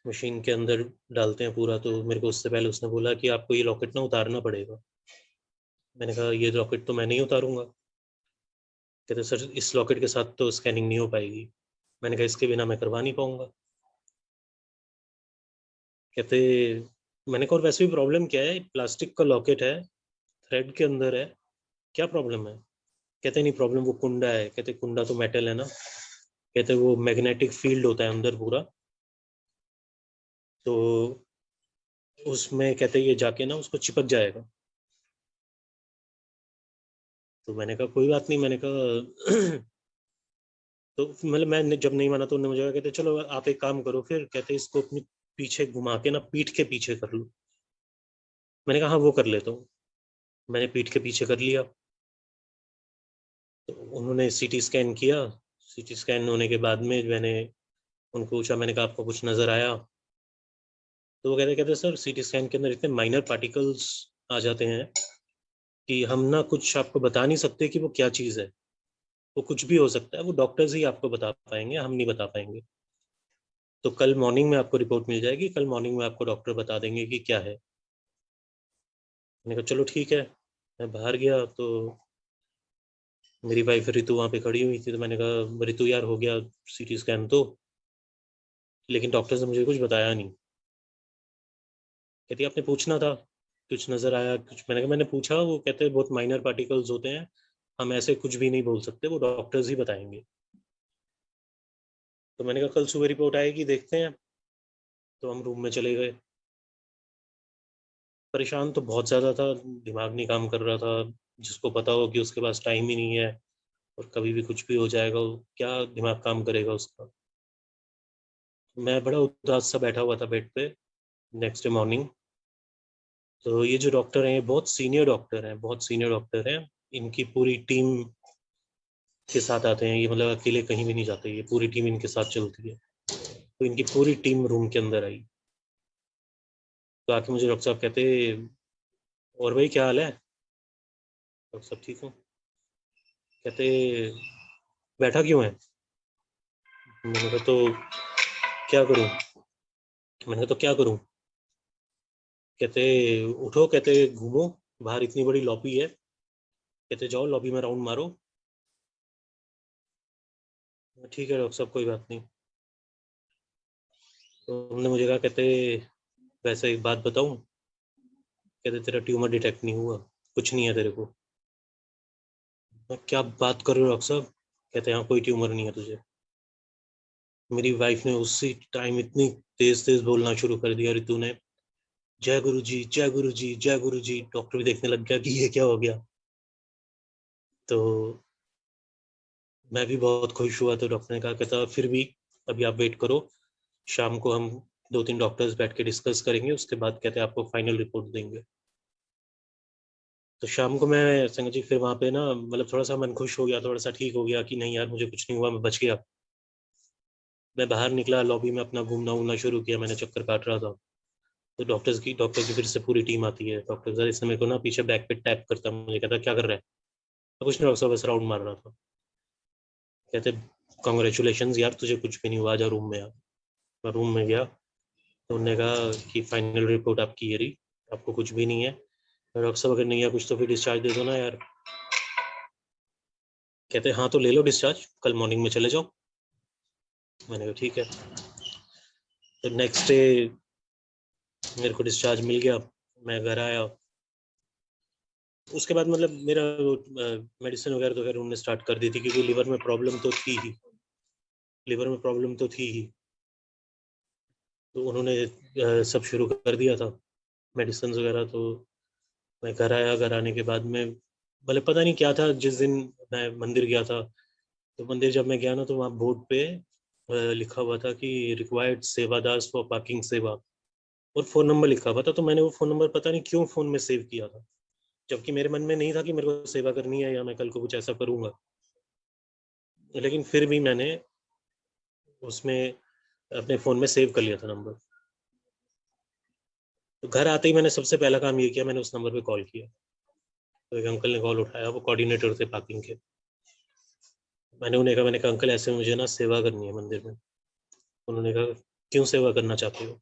मशीन के अंदर डालते हैं पूरा, तो मेरे को उससे पहले उसने बोला कि आपको ये लॉकेट ना उतारना पड़ेगा। मैंने कहा ये लॉकेट तो मैं नहीं उतारूंगा। कहते सर इस लॉकेट के साथ तो स्कैनिंग नहीं हो पाएगी। मैंने कहा इसके बिना मैं करवा नहीं पाऊंगा। कहते मैंने कहा और वैसे भी प्रॉब्लम क्या है, प्लास्टिक का लॉकेट है, थ्रेड के अंदर है, क्या प्रॉब्लम है? कहते नहीं प्रॉब्लम वो कुंडा है। कहते कुंडा तो मेटल है ना। कहते वो मैग्नेटिक फील्ड होता है अंदर पूरा, तो उसमें कहते ये जाके ना उसको चिपक जाएगा। तो मैंने कहा कोई बात नहीं। मैंने कहा तो मतलब मैं जब नहीं माना तो उन्होंने मुझे कहा, कहते चलो आप एक काम करो फिर, कहते इसको अपनी पीछे घुमा के ना पीठ के पीछे कर लो। मैंने कहा हाँ वो कर लेता हूँ। मैंने पीठ के पीछे कर लिया। तो उन्होंने सीटी स्कैन किया। सीटी स्कैन होने के बाद में मैंने उनको पूछा, मैंने कहा आपको कुछ नजर आया? तो वो कहते कहते सर सीटी स्कैन के अंदर इतने माइनर पार्टिकल्स आ जाते हैं कि हम ना कुछ आपको बता नहीं सकते कि वो क्या चीज़ है। वो कुछ भी हो सकता है, वो डॉक्टर्स ही आपको बता पाएंगे, हम नहीं बता पाएंगे। तो कल मॉर्निंग में आपको रिपोर्ट मिल जाएगी, कल मॉर्निंग में आपको डॉक्टर बता देंगे कि क्या है। मैंने कहा चलो ठीक है। मैं बाहर गया तो मेरी वाइफ ऋतु वहाँ पे खड़ी हुई थी। तो मैंने कहा ऋतु यार हो गया सीटी स्कैन तो, लेकिन डॉक्टर ने मुझे कुछ बताया नहीं। कहती आपने पूछना था, कुछ नजर आया कुछ? मैंने कहा मैंने पूछा, वो कहते बहुत माइनर पार्टिकल्स होते हैं, हम ऐसे कुछ भी नहीं बोल सकते, वो डॉक्टर्स ही बताएंगे। तो मैंने कहा कल सुबह रिपोर्ट आएगी, देखते हैं। तो हम रूम में चले गए। परेशान तो बहुत ज्यादा था, दिमाग नहीं काम कर रहा था। जिसको पता हो कि उसके पास टाइम ही नहीं है और कभी भी कुछ भी हो जाएगा, वो क्या दिमाग काम करेगा उसका। मैं बड़ा उदास सा बैठा हुआ था बेड पे। नेक्स्ट डे मॉर्निंग, तो ये जो डॉक्टर हैं, ये बहुत सीनियर डॉक्टर हैं, बहुत सीनियर डॉक्टर हैं। इनकी पूरी टीम के साथ आते हैं ये, मतलब अकेले कहीं भी नहीं जाते, ये पूरी टीम इनके साथ चलती है। तो इनकी पूरी टीम रूम के अंदर आई। तो आके मुझे डॉक्टर साहब कहते, और भाई क्या हाल है? डॉक्टर साहब ठीक हूँ। कहते बैठा क्यों है? मैंने कहा तो क्या करूँ? मैंने कहा तो क्या करूँ? कहते उठो, कहते घूमो, बाहर इतनी बड़ी लॉबी है, कहते जाओ लॉबी में राउंड मारो। ठीक है डॉक्टर साहब, कोई बात नहीं। तो उन्होंने मुझे कहा, कहते वैसे एक बात बताऊं? कहते तेरा ट्यूमर डिटेक्ट नहीं हुआ, कुछ नहीं है तेरे को। मैं क्या बात कर रहे हो डॉक्टर साहब? कहते यहाँ कोई ट्यूमर नहीं है तुझे। मेरी वाइफ ने उसी टाइम इतनी तेज तेज बोलना शुरू कर दिया, ऋतु ने, जय गुरु जी, जय गुरु जी, जय गुरु जी। डॉक्टर भी देखने लग गया कि ये क्या हो गया। तो मैं भी बहुत खुश हुआ। तो डॉक्टर ने कहा, कहता फिर भी अभी आप वेट करो, शाम को हम दो तीन डॉक्टर्स बैठ के डिस्कस करेंगे, उसके बाद कहते आपको फाइनल रिपोर्ट देंगे। तो शाम को मैं संगत जी फिर वहाँ पे ना, मतलब थोड़ा सा मन खुश हो गया, थोड़ा सा ठीक हो गया कि नहीं यार मुझे कुछ नहीं हुआ, मैं बच गया। मैं बाहर निकला, लॉबी में अपना घूमना उमना शुरू किया, मैंने चक्कर काट रहा था। तो डॉक्टर की फिर से पूरी टीम आती है। डॉक्टर सर इसने मेरे को ना पीछे बैक पे टैप करता, मुझे कहता क्या कर रहा है? मैं कुछ नहीं डॉक्टर साहब, बस राउंड मार रहा था। कहते कॉन्ग्रेचुलेशन यार, तुझे कुछ भी नहीं हुआ, जा रूम में आ। मैं रूम में गया, तो उन्होंने कहा कि फाइनल रिपोर्ट आपकी ये रही, आपको कुछ भी नहीं है। डॉक्टर साहब अगर नहीं है कुछ तो फिर डिस्चार्ज दे दो ना यार। कहते हाँ तो ले लो डिस्चार्ज, कल मॉर्निंग में चले जाओ। मैंने कहा ठीक है। तो नेक्स्ट डे मेरे को डिस्चार्ज मिल गया, मैं घर आया। उसके बाद मतलब मेरा मेडिसिन वगैरह तो खैर उन्होंने स्टार्ट कर दी थी, क्योंकि लिवर में प्रॉब्लम तो थी ही, लिवर में प्रॉब्लम तो थी ही। तो उन्होंने सब शुरू कर दिया था, मेडिसिन वगैरह। तो मैं घर आया, घर आने के बाद में मतलब पता नहीं क्या था, जिस दिन मैं मंदिर गया था, तो मंदिर जब मैं गया ना, तो वहाँ बोर्ड पे लिखा हुआ था कि रिक्वायर्ड सेवादास फॉर पार्किंग सेवा, और फोन नंबर लिखा हुआ था। तो मैंने वो फोन नंबर पता नहीं क्यों फोन में सेव किया था, जबकि मेरे मन में नहीं था कि मेरे को सेवा करनी है या मैं कल को कुछ ऐसा करूंगा। लेकिन फिर भी मैंने उसमें अपने फ़ोन में सेव कर लिया था नंबर। तो घर आते ही मैंने सबसे पहला काम ये किया, मैंने उस नंबर पे कॉल किया। तो एक अंकल ने कॉल उठाया, वो कोऑर्डिनेटर थे पार्किंग के। मैंने कहा अंकल ऐसे मुझे ना सेवा करनी है मंदिर में। उन्होंने कहा क्यों सेवा करना चाहते हो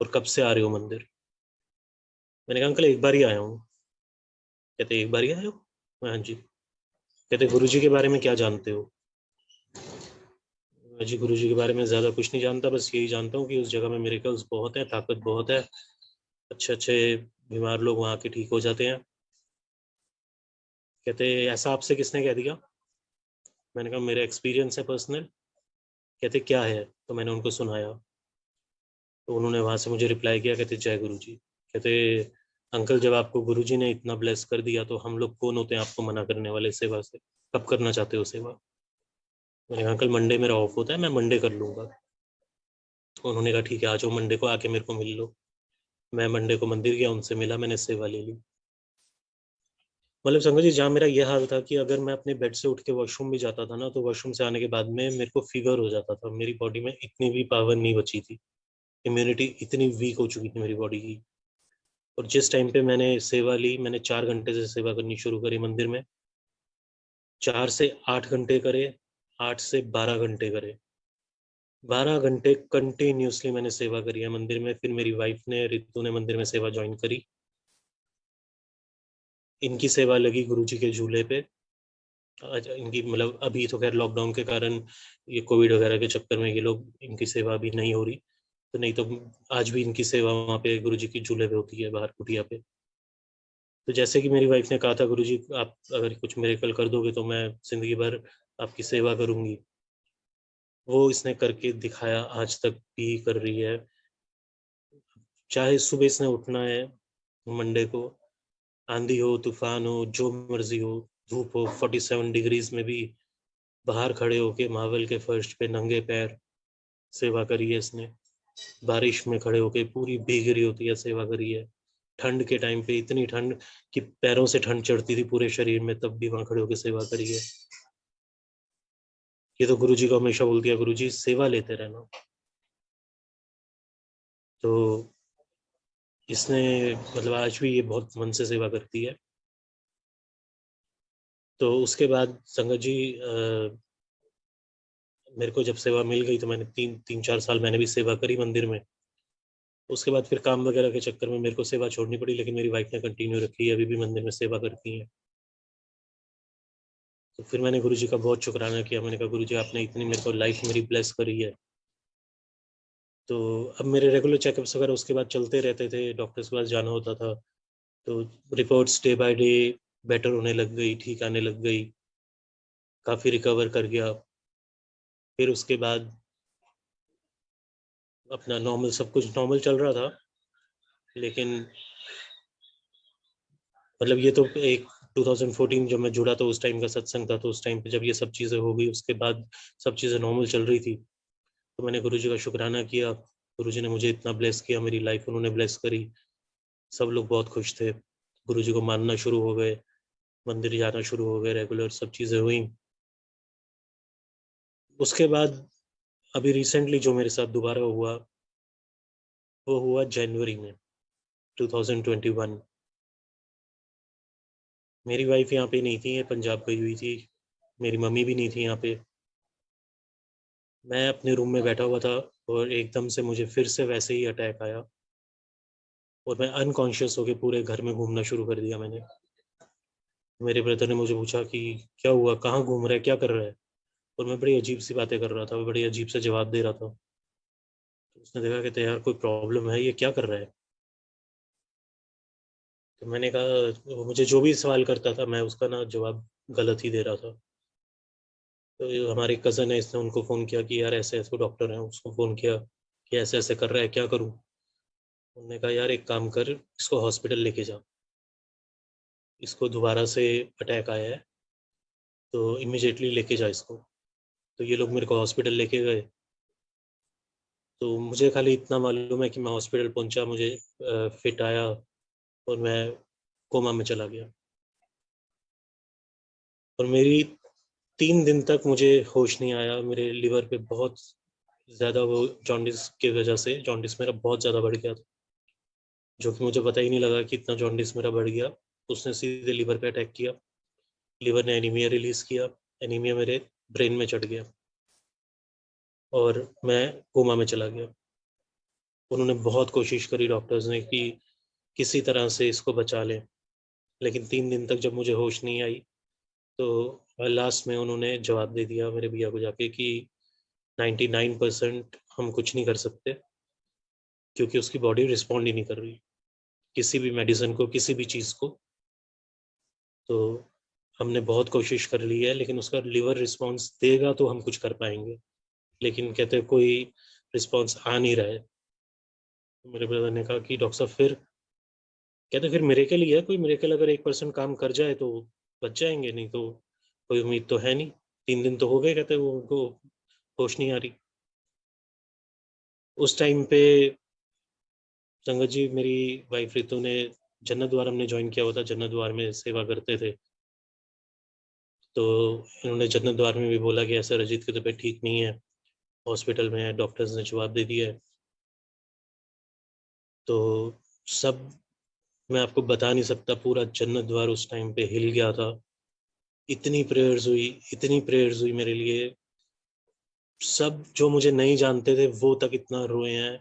और कब से आ रहे हो मंदिर? मैंने कहा अंकल एक बार ही आया हूँ। कहते एक बार ही आए हो? मैं, हाँ जी। कहते गुरु जी के बारे में क्या जानते हो? मैं, जी गुरु जी के बारे में ज़्यादा कुछ नहीं जानता, बस यही जानता हूँ कि उस जगह में मिरेकल्स बहुत है, ताकत बहुत है, अच्छे अच्छे बीमार लोग वहाँ के ठीक हो जाते हैं। कहते ऐसा आपसे किसने कह दिया? मैंने कहा मेरा एक्सपीरियंस है पर्सनल। कहते क्या है? तो मैंने उनको सुनाया। तो उन्होंने वहां से मुझे रिप्लाई किया, कहते जय गुरु जी। कहते अंकल जब आपको गुरु जी ने इतना ब्लेस कर दिया, तो हम लोग कौन होते हैं आपको मना करने वाले सेवा से? कब करना चाहते हो सेवा? मैंने कहा अंकल मंडे मेरा ऑफ होता है, मैं मंडे कर लूंगा। तो उन्होंने कहा ठीक है, आ जाओ मंडे को, आके मेरे को मिल लो। मैं मंडे को मंदिर गया, उनसे मिला, मैंने सेवा ले ली। मतलब संगत जी जहाँ मेरा ये हाल था कि अगर मैं अपने बेड से उठ के वॉशरूम भी जाता था ना, तो वॉशरूम से आने के बाद में मेरे को फीवर हो जाता था, मेरी बॉडी में इतनी भी पावर नहीं बची थी, इम्यूनिटी इतनी वीक हो चुकी थी मेरी बॉडी की। और जिस टाइम पे मैंने सेवा ली, मैंने 4 घंटे से सेवा करनी शुरू करी मंदिर में। 4 से 8 घंटे करे, 8 से 12 घंटे करे, 12 घंटे कंटिन्यूसली मैंने सेवा करी है मंदिर में। फिर मेरी वाइफ ने, रितु ने मंदिर में सेवा ज्वाइन करी। इनकी सेवा लगी गुरु जी के झूले पे। आज इनकी मतलब अभी तो खैर लॉकडाउन के कारण, ये कोविड वगैरह के चक्कर में ये लोग, इनकी सेवा अभी नहीं हो रही। तो नहीं तो आज भी इनकी सेवा वहाँ पे गुरुजी की झूले पे होती है बाहर कुटिया पे। तो जैसे कि मेरी वाइफ ने कहा था, गुरुजी आप अगर कुछ मिरेकल कर दोगे तो मैं ज़िंदगी भर आपकी सेवा करूँगी। वो इसने करके दिखाया, आज तक भी कर रही है। चाहे सुबह इसने उठना है मंडे को, आंधी हो, तूफान हो, जो मर्ज़ी हो, धूप हो 47 डिग्रीज़ में भी बाहर खड़े होके मार्बल के फर्श पे नंगे पैर सेवा करी है इसने। बारिश में खड़े होके पूरी भीग रही होती है, सेवा करी है। ठंड के टाइम पे इतनी ठंड कि पैरों से ठंड चढ़ती थी पूरे शरीर में, तब भी वहाँ खड़े होके सेवा करी है। ये तो गुरुजी को हमेशा बोलती है, गुरुजी सेवा लेते रहना। तो इसने मतलब आज भी ये बहुत मन से सेवा करती है। तो उसके बाद संगत जी मेरे को जब सेवा मिल गई तो मैंने 3-4 साल मैंने भी सेवा करी मंदिर में। उसके बाद फिर काम वगैरह के चक्कर में मेरे को सेवा छोड़नी पड़ी, लेकिन मेरी वाइफ ने कंटिन्यू रखी है, अभी भी मंदिर में सेवा करती हैं। तो फिर मैंने गुरुजी का बहुत शुक्राना किया। मैंने कहा गुरुजी आपने इतनी मेरे को लाइफ मेरी ब्लेस करी है। तो अब मेरे रेगुलर चेकअप्स वगैरह उसके बाद चलते रहते थे, डॉक्टर्स के पास जाना होता था। तो reports day by day better होने लग गई, ठीक आने लग गई, काफ़ी रिकवर कर गया। फिर उसके बाद अपना नॉर्मल सब कुछ नॉर्मल चल रहा था, लेकिन मतलब ये तो एक 2014 जब मैं जुड़ा तो उस टाइम का सत्संग था, तो उस टाइम पे जब ये सब चीज़ें हो गई उसके बाद सब चीज़ें नॉर्मल चल रही थी। तो मैंने गुरुजी का शुक्राना किया। गुरुजी ने मुझे इतना ब्लेस किया, मेरी लाइफ उन्होंने ब्लेस करी। सब लोग बहुत खुश थे। गुरुजी को मानना शुरू हो गए, मंदिर जाना शुरू हो गए, रेगुलर सब चीज़ें हुई। उसके बाद अभी रिसेंटली जो मेरे साथ दोबारा हुआ, वो हुआ जनवरी में 2021। मेरी वाइफ यहाँ पे नहीं थी, ये पंजाब गई हुई थी। मेरी मम्मी भी नहीं थी यहाँ पे। मैं अपने रूम में बैठा हुआ था और एकदम से मुझे फिर से वैसे ही अटैक आया और मैं अनकॉन्शियस होके पूरे घर में घूमना शुरू कर दिया मैंने। मेरे ब्रदर ने मुझे पूछा कि क्या हुआ, कहाँ घूम रहा है, क्या कर रहा है? और मैं बड़ी अजीब सी बातें कर रहा था, बड़ी अजीब से जवाब दे रहा था। तो उसने देखा कि तो यार कोई प्रॉब्लम है, ये क्या कर रहा है? तो मैंने कहा, वो मुझे जो भी सवाल करता था मैं उसका ना जवाब गलत ही दे रहा था। तो ये हमारे कज़न है, इसने उनको फ़ोन किया कि यार ऐसे ऐसे डॉक्टर हैं, उसको फ़ोन किया कि ऐसे ऐसे कर रहा है, क्या करूँ? उन्होंने कहा यार एक काम कर, इसको हॉस्पिटल लेके जा, इसको दोबारा से अटैक आया है, तो इमीडिएटली लेके जा इसको। तो ये लोग मेरे को हॉस्पिटल लेके गए। तो मुझे खाली इतना मालूम है कि मैं हॉस्पिटल पहुंचा, मुझे फिट आया और मैं कोमा में चला गया। और मेरी 3 दिन तक मुझे होश नहीं आया। मेरे लिवर पे बहुत ज़्यादा वो जॉन्डिस की वजह से जॉन्डिस मेरा बहुत ज़्यादा बढ़ गया था, जो कि मुझे पता ही नहीं लगा कि इतना जॉन्डिस मेरा बढ़ गया। उसने सीधे लिवर पे अटैक किया, लिवर ने एनीमिया रिलीज़ किया, एनीमिया मेरे ब्रेन में चढ़ गया और मैं कोमा में चला गया। उन्होंने बहुत कोशिश करी डॉक्टर्स ने कि किसी तरह से इसको बचा लें, लेकिन 3 दिन तक जब मुझे होश नहीं आई तो लास्ट में उन्होंने जवाब दे दिया मेरे भैया को जाके कि 99% हम कुछ नहीं कर सकते, क्योंकि उसकी बॉडी रिस्पॉन्ड ही नहीं कर रही किसी भी मेडिसिन को, किसी भी चीज़ को। तो हमने बहुत कोशिश कर ली है, लेकिन उसका लिवर रिस्पॉन्स देगा तो हम कुछ कर पाएंगे, लेकिन कहते कोई रिस्पॉन्स आ नहीं रहा है। तो मेरे ब्रदर ने कहा कि डॉक्टर साहब फिर, कहते फिर मिरेकल ही है, कोई मिरेकल अगर 1% काम कर जाए तो बच जाएंगे, नहीं तो कोई उम्मीद तो है नहीं। 3 दिन तो हो गए, कहते वो उनको होश नहीं आ रही। उस टाइम पे संगत जी मेरी वाइफ रितु ने जन्नत द्वार हमने ज्वाइन किया हुआ था, जन्नत द्वार में सेवा करते थे। तो इन्होंने जन्नत द्वार में भी बोला कि ऐसा रजित की तबीयत ठीक नहीं है, हॉस्पिटल में है, डॉक्टर्स ने जवाब दे दिया है। तो सब, मैं आपको बता नहीं सकता, पूरा जन्नत द्वार उस टाइम पे हिल गया था। इतनी प्रेयर्स हुई, इतनी प्रेयर्स हुई मेरे लिए। सब जो मुझे नहीं जानते थे वो तक इतना रोए हैं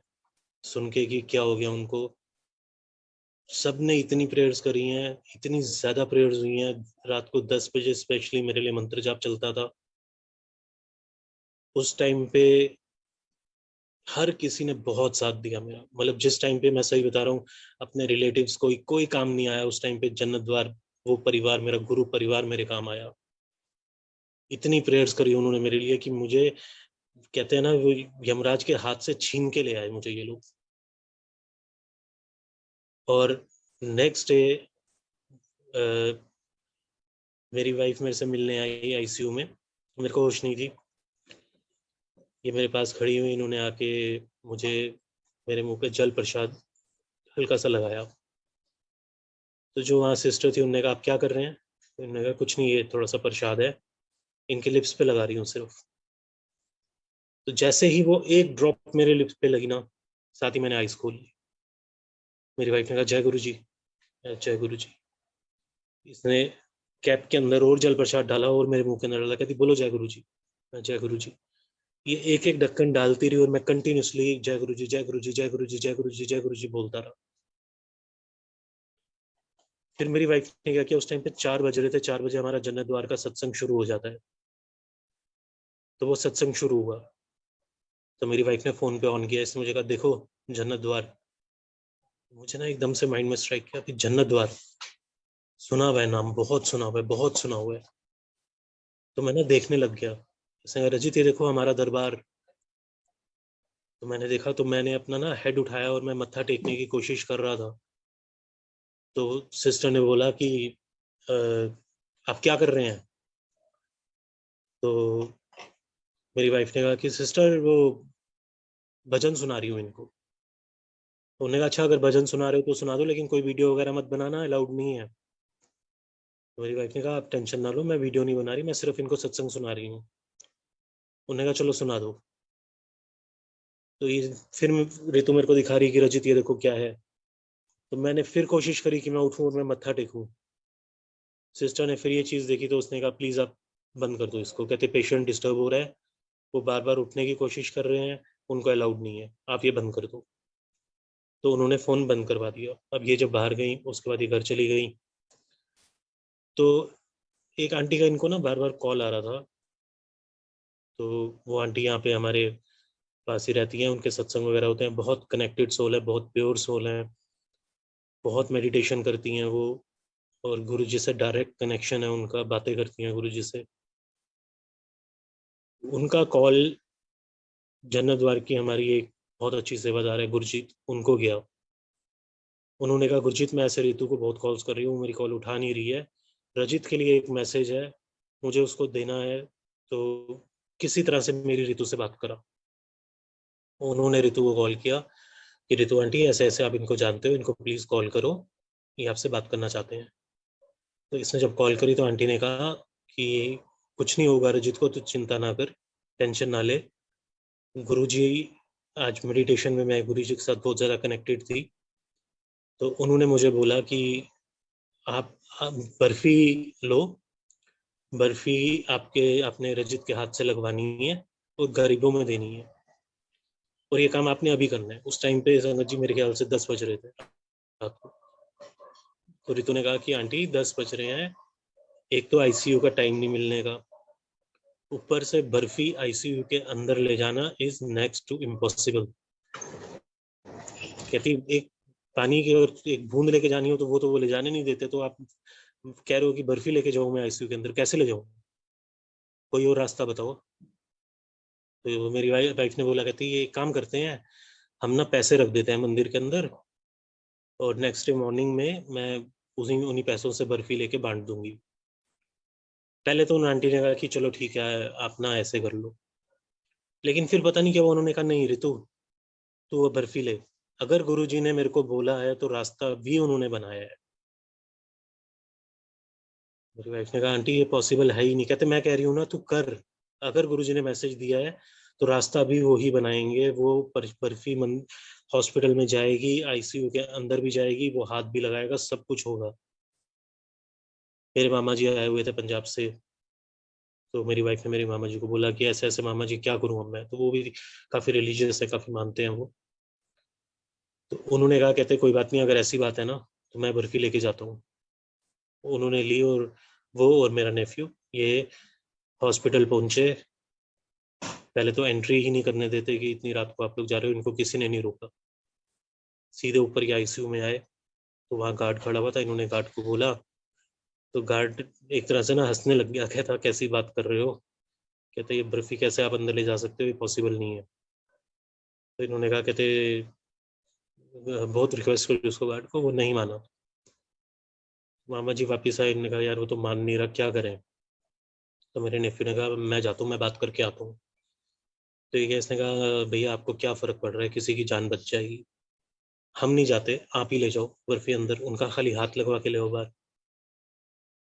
सुन के कि क्या हो गया उनको। सब ने इतनी प्रेयर्स करी हैं, इतनी ज़्यादा प्रेयर्स हुई हैं। रात को 10 बजे स्पेशली मेरे लिए मंत्र जाप चलता था। उस टाइम पे हर किसी ने बहुत साथ दिया मेरा, मतलब जिस टाइम पे, मैं सही बता रहा हूँ, अपने रिलेटिव्स कोई काम नहीं आया उस टाइम पे, जन्नत द्वार वो परिवार, मेरा गुरु परिवार मेरे काम आया। इतनी प्रेयर्स करी उन्होंने मेरे लिए कि मुझे, कहते हैं ना, वो यमराज के हाथ से छीन के ले आए मुझे ये लोग। और नेक्स्ट डे मेरी वाइफ मेरे से मिलने आई आईसीयू में, मेरे को होश नहीं थी। ये मेरे पास खड़ी हुई, इन्होंने आके मुझे, मेरे मुंह पे जल प्रसाद हल्का सा लगाया। तो जो वहाँ सिस्टर थी, उन्होंने कहा आप क्या कर रहे हैं? तो उन्होंने कहा कुछ नहीं, ये थोड़ा सा प्रसाद है, इनके लिप्स पे लगा रही हूँ सिर्फ। तो जैसे ही वो एक ड्रॉप मेरे लिप्स पे लगी ना, साथ ही मैंने आइस खोल ली। मेरी वाइफ ने कहा जय गुरु जी, जय गुरु जी। इसने कैप के अंदर और जल प्रसाद डाला और मेरे मुंह के अंदर डाला, कहती बोलो जय गुरु जी, जय गुरु जी। ये एक एक ढक्कन डालती रही और मैं कंटिन्यूसली जय गुरु जी, जय गुरु जी, जय गुरु जी, जय गुरु जी, जय गुरु जी बोलता रहा। फिर मेरी वाइफ ने क्या किया, उस टाइम पे 4 बज रहे थे, 4 बजे हमारा जन्नत द्वार का सत्संग शुरू हो जाता है। तो वो सत्संग शुरू हुआ, तो मेरी वाइफ ने फोन पे ऑन किया, इसने मुझे कहा देखो जन्नत द्वार। मुझे ना एकदम से माइंड में स्ट्राइक किया कि जन्नत द्वार सुना हुआ है नाम, बहुत सुना हुआ है, बहुत सुना हुआ है। तो मैं ना देखने लग गया, इसने कहा रजित ये देखो हमारा दरबार। तो मैंने देखा, तो मैंने अपना ना हेड उठाया और मैं मत्था टेकने की कोशिश कर रहा था। तो सिस्टर ने बोला कि "अ, आप क्या कर रहे हैं?" तो मेरी वाइफ ने कहा कि सिस्टर वो भजन सुना रही हूँ इनको। तो उन्होंने कहा अच्छा, अगर भजन सुना रहे हो तो सुना दो, लेकिन कोई वीडियो वगैरह मत बनाना, अलाउड नहीं है। तो मेरी वाइफ ने कहा आप टेंशन ना लो, मैं वीडियो नहीं बना रही, मैं सिर्फ इनको सत्संग सुना रही हूँ। उन्होंने कहा चलो सुना दो। तो ये फिर ऋतु मेरे को दिखा रही कि रजित ये देखो क्या है। तो मैंने फिर कोशिश करी कि मैं उठूं और मैं मत्था टेकूं। सिस्टर ने फिर ये चीज़ देखी, तो उसने कहा प्लीज़ आप बंद कर दो इसको, कहते पेशेंट डिस्टर्ब हो रहा है, वो बार बार उठने की कोशिश कर रहे हैं, उनको अलाउड नहीं है, आप ये बंद कर दो। तो उन्होंने फ़ोन बंद करवा दिया। अब ये जब बाहर गई, उसके बाद ये घर चली गई। तो एक आंटी का इनको ना बार बार कॉल आ रहा था। तो वो आंटी यहाँ पे हमारे पास ही रहती हैं, उनके सत्संग वगैरह होते हैं, बहुत कनेक्टेड सोल है, बहुत प्योर सोल है, बहुत मेडिटेशन करती हैं वो, और गुरु जी से डायरेक्ट कनेक्शन है उनका, बातें करती हैं गुरु जी से। उनका कॉल जन्नत द्वार की हमारी एक बहुत अच्छी सेवादार है गुरजीत, उनको गया। उन्होंने कहा गुरजीत मैं ऐसे ऋतु को बहुत कॉल्स कर रही हूँ, मेरी कॉल उठा नहीं रही है, रजित के लिए एक मैसेज है, मुझे उसको देना है, तो किसी तरह से मेरी ऋतु से बात करा। उन्होंने ऋतु को कॉल किया कि ऋतु आंटी ऐसे ऐसे आप इनको जानते हो, इनको प्लीज़ कॉल करो, ये आपसे बात करना चाहते हैं। तो इसने जब कॉल करी तो आंटी ने कहा कि कुछ नहीं होगा रजित को, तो चिंता ना कर, टेंशन ना ले। गुरुजी, आज मेडिटेशन में मैं गुरुजी के साथ बहुत ज़्यादा कनेक्टेड थी। तो उन्होंने मुझे बोला कि आप बर्फी लो, बर्फी आपके अपने रजित के हाथ से लगवानी है और गरीबों में देनी है, और ये काम आपने अभी करना है। उस टाइम पे संगत जी मेरे ख्याल से 10 बज रहे थे रात को। तो रितु ने कहा कि आंटी 10 बज रहे हैं, एक तो आईसीयू का टाइम नहीं मिलने का, ऊपर से बर्फी आईसीयू के अंदर ले जाना इज नेक्स्ट टू इम्पॉसिबल। कहती एक पानी की अगर एक बूंद लेके जानी हो तो वो ले जाने नहीं देते, तो आप कह रहे हो कि बर्फी लेके जाऊं मैं आईसीयू के अंदर, कैसे ले जाऊं? कोई और रास्ता बताओ। तो मेरी वाइफ ने बोला, कहती ये एक काम करते हैं, हम ना पैसे रख देते हैं मंदिर के अंदर, और नेक्स्ट डे मॉर्निंग में मैं उसी उन्हीं पैसों से बर्फी लेके बांट दूंगी। पहले तो उन आंटी ने कहा कि चलो ठीक है, आप ना ऐसे कर लो, लेकिन फिर पता नहीं क्या उन्होंने कहा नहीं ऋतु, तू वो बर्फी ले, अगर गुरुजी ने मेरे को बोला है तो रास्ता भी उन्होंने बनाया है। मेरी वाइफ ने कहा आंटी ये पॉसिबल है ही नहीं। कहते मैं कह रही हूँ ना तू कर, अगर गुरुजी ने मैसेज दिया है तो रास्ता भी वो ही बनाएंगे, वो बर्फी हॉस्पिटल में जाएगी, आईसीयू के अंदर भी जाएगी, वो हाथ भी लगाएगा, सब कुछ होगा। मेरे मामा जी आए हुए थे पंजाब से, तो मेरी वाइफ ने मेरे मामा जी को बोला कि ऐसे ऐसे मामा जी क्या करूँ अब मैं, तो वो भी काफ़ी रिलीजियस है, काफ़ी मानते हैं वो। तो उन्होंने कहा, कहते कोई बात नहीं, अगर ऐसी बात है ना तो मैं बर्फी लेके जाता हूँ। उन्होंने ली, और वो और मेरा नेफ्यू ये हॉस्पिटल पहुंचे। पहले तो एंट्री ही नहीं करने देते कि इतनी रात को आप लोग जा रहे हो, इनको किसी ने नहीं रोका। सीधे ऊपर ही आईसीयू में आए तो वहाँ गार्ड खड़ा हुआ था, इन्होंने गार्ड को बोला तो गार्ड एक तरह से ना हंसने लग गया, कहता कैसी बात कर रहे हो, कहते ये बर्फी कैसे आप अंदर ले जा सकते हो, ये पॉसिबल नहीं है। तो इन्होंने कहा, कहते बहुत रिक्वेस्ट करी उसको गार्ड को, वो नहीं माना। मामा जी वापिस आए, इन्होंने कहा यार वो तो मान नहीं रहा, क्या करें। तो मेरे नेफ्यू ने कहा मैं जाता हूँ, मैं बात करके आता हूँ। तो ये इसने कहा भैया आपको क्या फर्क पड़ रहा है, किसी की जान बच जाएगी, हम नहीं जाते, आप ही ले जाओ बर्फी अंदर, उनका खाली हाथ लगवा के ले आओ बाहर।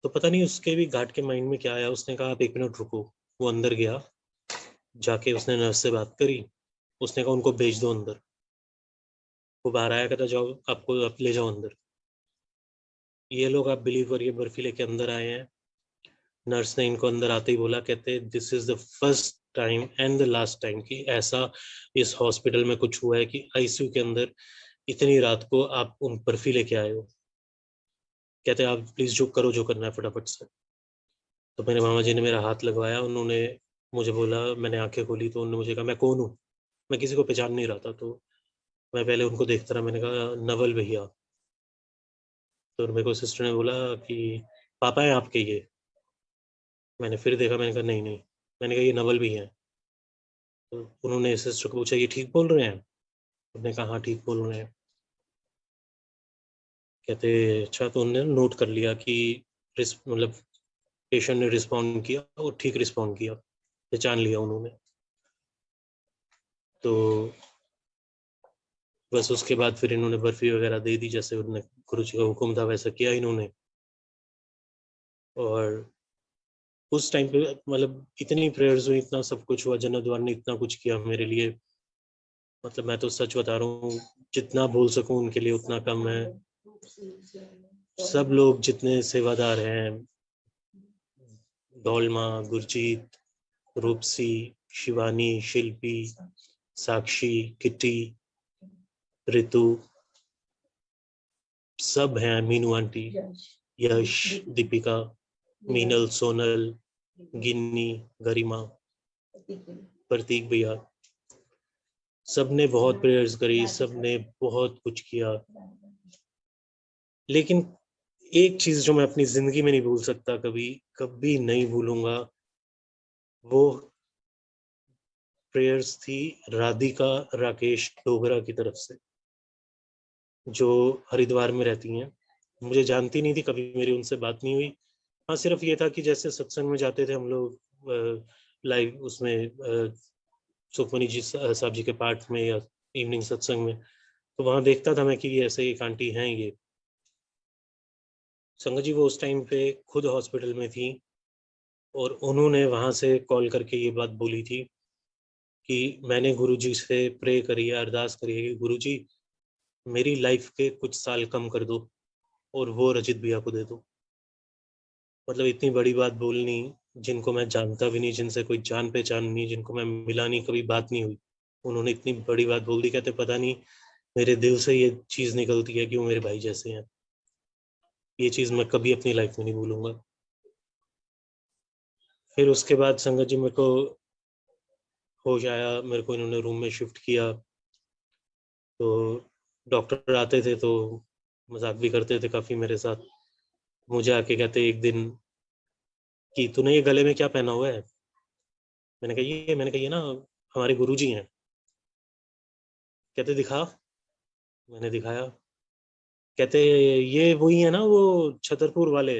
तो पता नहीं उसके भी गार्ड के माइंड में क्या आया, उसने कहा आप 1 मिनट रुको। वो अंदर गया, जाके उसने नर्स से बात करी, उसने कहा उनको भेज दो अंदर। वो बाहर आया, कहता जाओ आपको आप ले जाओ अंदर। ये लोग आप बिलीव करिए बर्फी लेके अंदर आए हैं। नर्स ने इनको अंदर आते ही बोला, कहते this is the first time and the last time कि ऐसा इस हॉस्पिटल में कुछ हुआ है कि आईसीयू के अंदर इतनी रात को आप उन बर्फी लेके आए हो। कहते आप प्लीज जो करो जो करना है फटाफट से। तो मेरे मामा जी ने मेरा हाथ लगवाया, उन्होंने मुझे बोला, मैंने आंखें खोली तो उन्होंने मुझे कहा मैं कौन हूँ। मैं किसी को पहचान नहीं रहा था, तो मैं पहले उनको देखता रहा, मैंने कहा नवल भैया। तो मेरे को सिस्टर ने बोला कि पापा है आपके ये। मैंने फिर देखा, मैंने कहा नहीं नहीं, मैंने कहा ये नवल भी हैं। तो उन्होंने सिस्टर को पूछा ये ठीक बोल रहे हैं, उन्होंने कहा हाँ ठीक बोल रहे हैं। कहते अच्छा, तो उन्होंने नोट कर लिया कि मतलब पेशेंट ने रिस्पॉन्ड किया और ठीक रिस्पॉन्ड किया, पहचान लिया उन्होंने। तो बस उसके बाद फिर इन्होंने बर्फी वगैरह दे दी, जैसे उन्होंने गुरु जी का हुक्म था वैसा किया इन्होंने। और उस टाइम पे मतलब इतनी प्रेयर्स हुई, इतना सब कुछ हुआ, जन्नत द्वार ने इतना कुछ किया मेरे लिए, मतलब मैं तो सच बता रहा हूँ, जितना बोल सकूं उनके लिए उतना कम है। सब लोग जितने सेवादार हैं, डोलमा, गुरजीत, रूपसी, शिवानी, शिल्पी, साक्षी, किटी, ऋतु, सब हैं, मीनू आंटी, यश, दीपिका, मीनल, सोनल, गिन्नी, गरिमा, प्रतीक भैया, सबने बहुत प्रेयर्स करी, सबने बहुत कुछ किया। लेकिन एक चीज जो मैं अपनी जिंदगी में नहीं भूल सकता, कभी कभी नहीं भूलूंगा, वो प्रेयर्स थी राधिका राकेश डोगरा की तरफ से, जो हरिद्वार में रहती हैं। मुझे जानती नहीं थी, कभी मेरी उनसे बात नहीं हुई। हाँ, सिर्फ ये था कि जैसे सत्संग में जाते थे हम लोग लाइव उसमें सुखमनी जी साहब जी के पाठ में या इवनिंग सत्संग में, तो वहां देखता था मैं कि ये ऐसे एक आंटी हैं ये। संगत जी वो उस टाइम पे खुद हॉस्पिटल में थी और उन्होंने वहां से कॉल करके ये बात बोली थी कि मैंने गुरुजी से प्रे करी है, अरदास करी है कि गुरुजी मेरी लाइफ के कुछ साल कम कर दो और वो रजित भैया को दे दो। मतलब इतनी बड़ी बात बोलनी, जिनको मैं जानता भी नहीं, जिनसे कोई जान पहचान नहीं, जिनको मैं मिला नहीं, कभी बात नहीं हुई, उन्होंने इतनी बड़ी बात बोल दी। कहते पता नहीं मेरे दिल से ये चीज निकलती है कि वो मेरे भाई जैसे हैं। ये चीज मैं कभी अपनी लाइफ में नहीं भूलूंगा। फिर उसके बाद संगत जी मेरे को होश आया, मेरे को इन्होंने रूम में शिफ्ट किया। तो डॉक्टर आते थे तो मजाक भी करते थे काफी मेरे साथ। मुझे आके कहते एक दिन कि तूने ये गले में क्या पहना हुआ है। मैंने कहा ये ना हमारे गुरुजी हैं। कहते दिखा। मैंने दिखाया। कहते ये वही है ना वो छतरपुर वाले।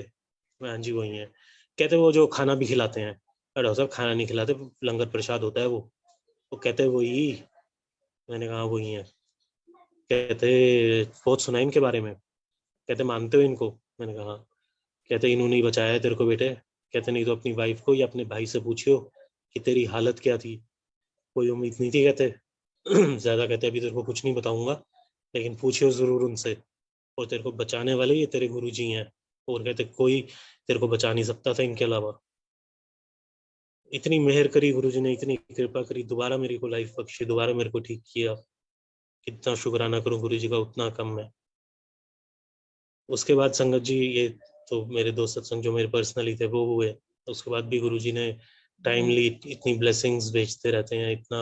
मैं हाँ जी वही है। कहते वो जो खाना भी खिलाते हैं। अरे डॉक्टर साहब खाना नहीं खिलाते, लंगर प्रसाद होता है वो कहते वही। मैंने कहा वही है। कहते बहुत सुना है इनके बारे में। कहते मानते हो इनको। मैंने कहा हाँ। कहते इन्होंने ही बचाया है तेरे को बेटे। कहते नहीं तो अपनी वाइफ को या अपने भाई से पूछियो कि तेरी हालत क्या थी। कोई उम्मीद नहीं थी कहते। ज्यादा कहते अभी तेरे को कुछ नहीं बताऊंगा, लेकिन पूछियो जरूर उनसे। और तेरे को बचाने वाले ये तेरे गुरुजी हैं। और कहते कोई तेरे को बचा नहीं सकता था इनके अलावा। इतनी मेहर करी गुरुजी ने, इतनी कृपा करी, दोबारा मेरे को लाइफ बख्शी, दोबारा मेरे को ठीक किया। कितना शुक्राना करूं गुरुजी का, उतना कम है। उसके बाद संगत जी ये तो मेरे दो सत्संग जो मेरे पर्सनली थे वो हुए। उसके बाद भी गुरुजी ने टाइमली इतनी ब्लेसिंग्स भेजते रहते हैं, इतना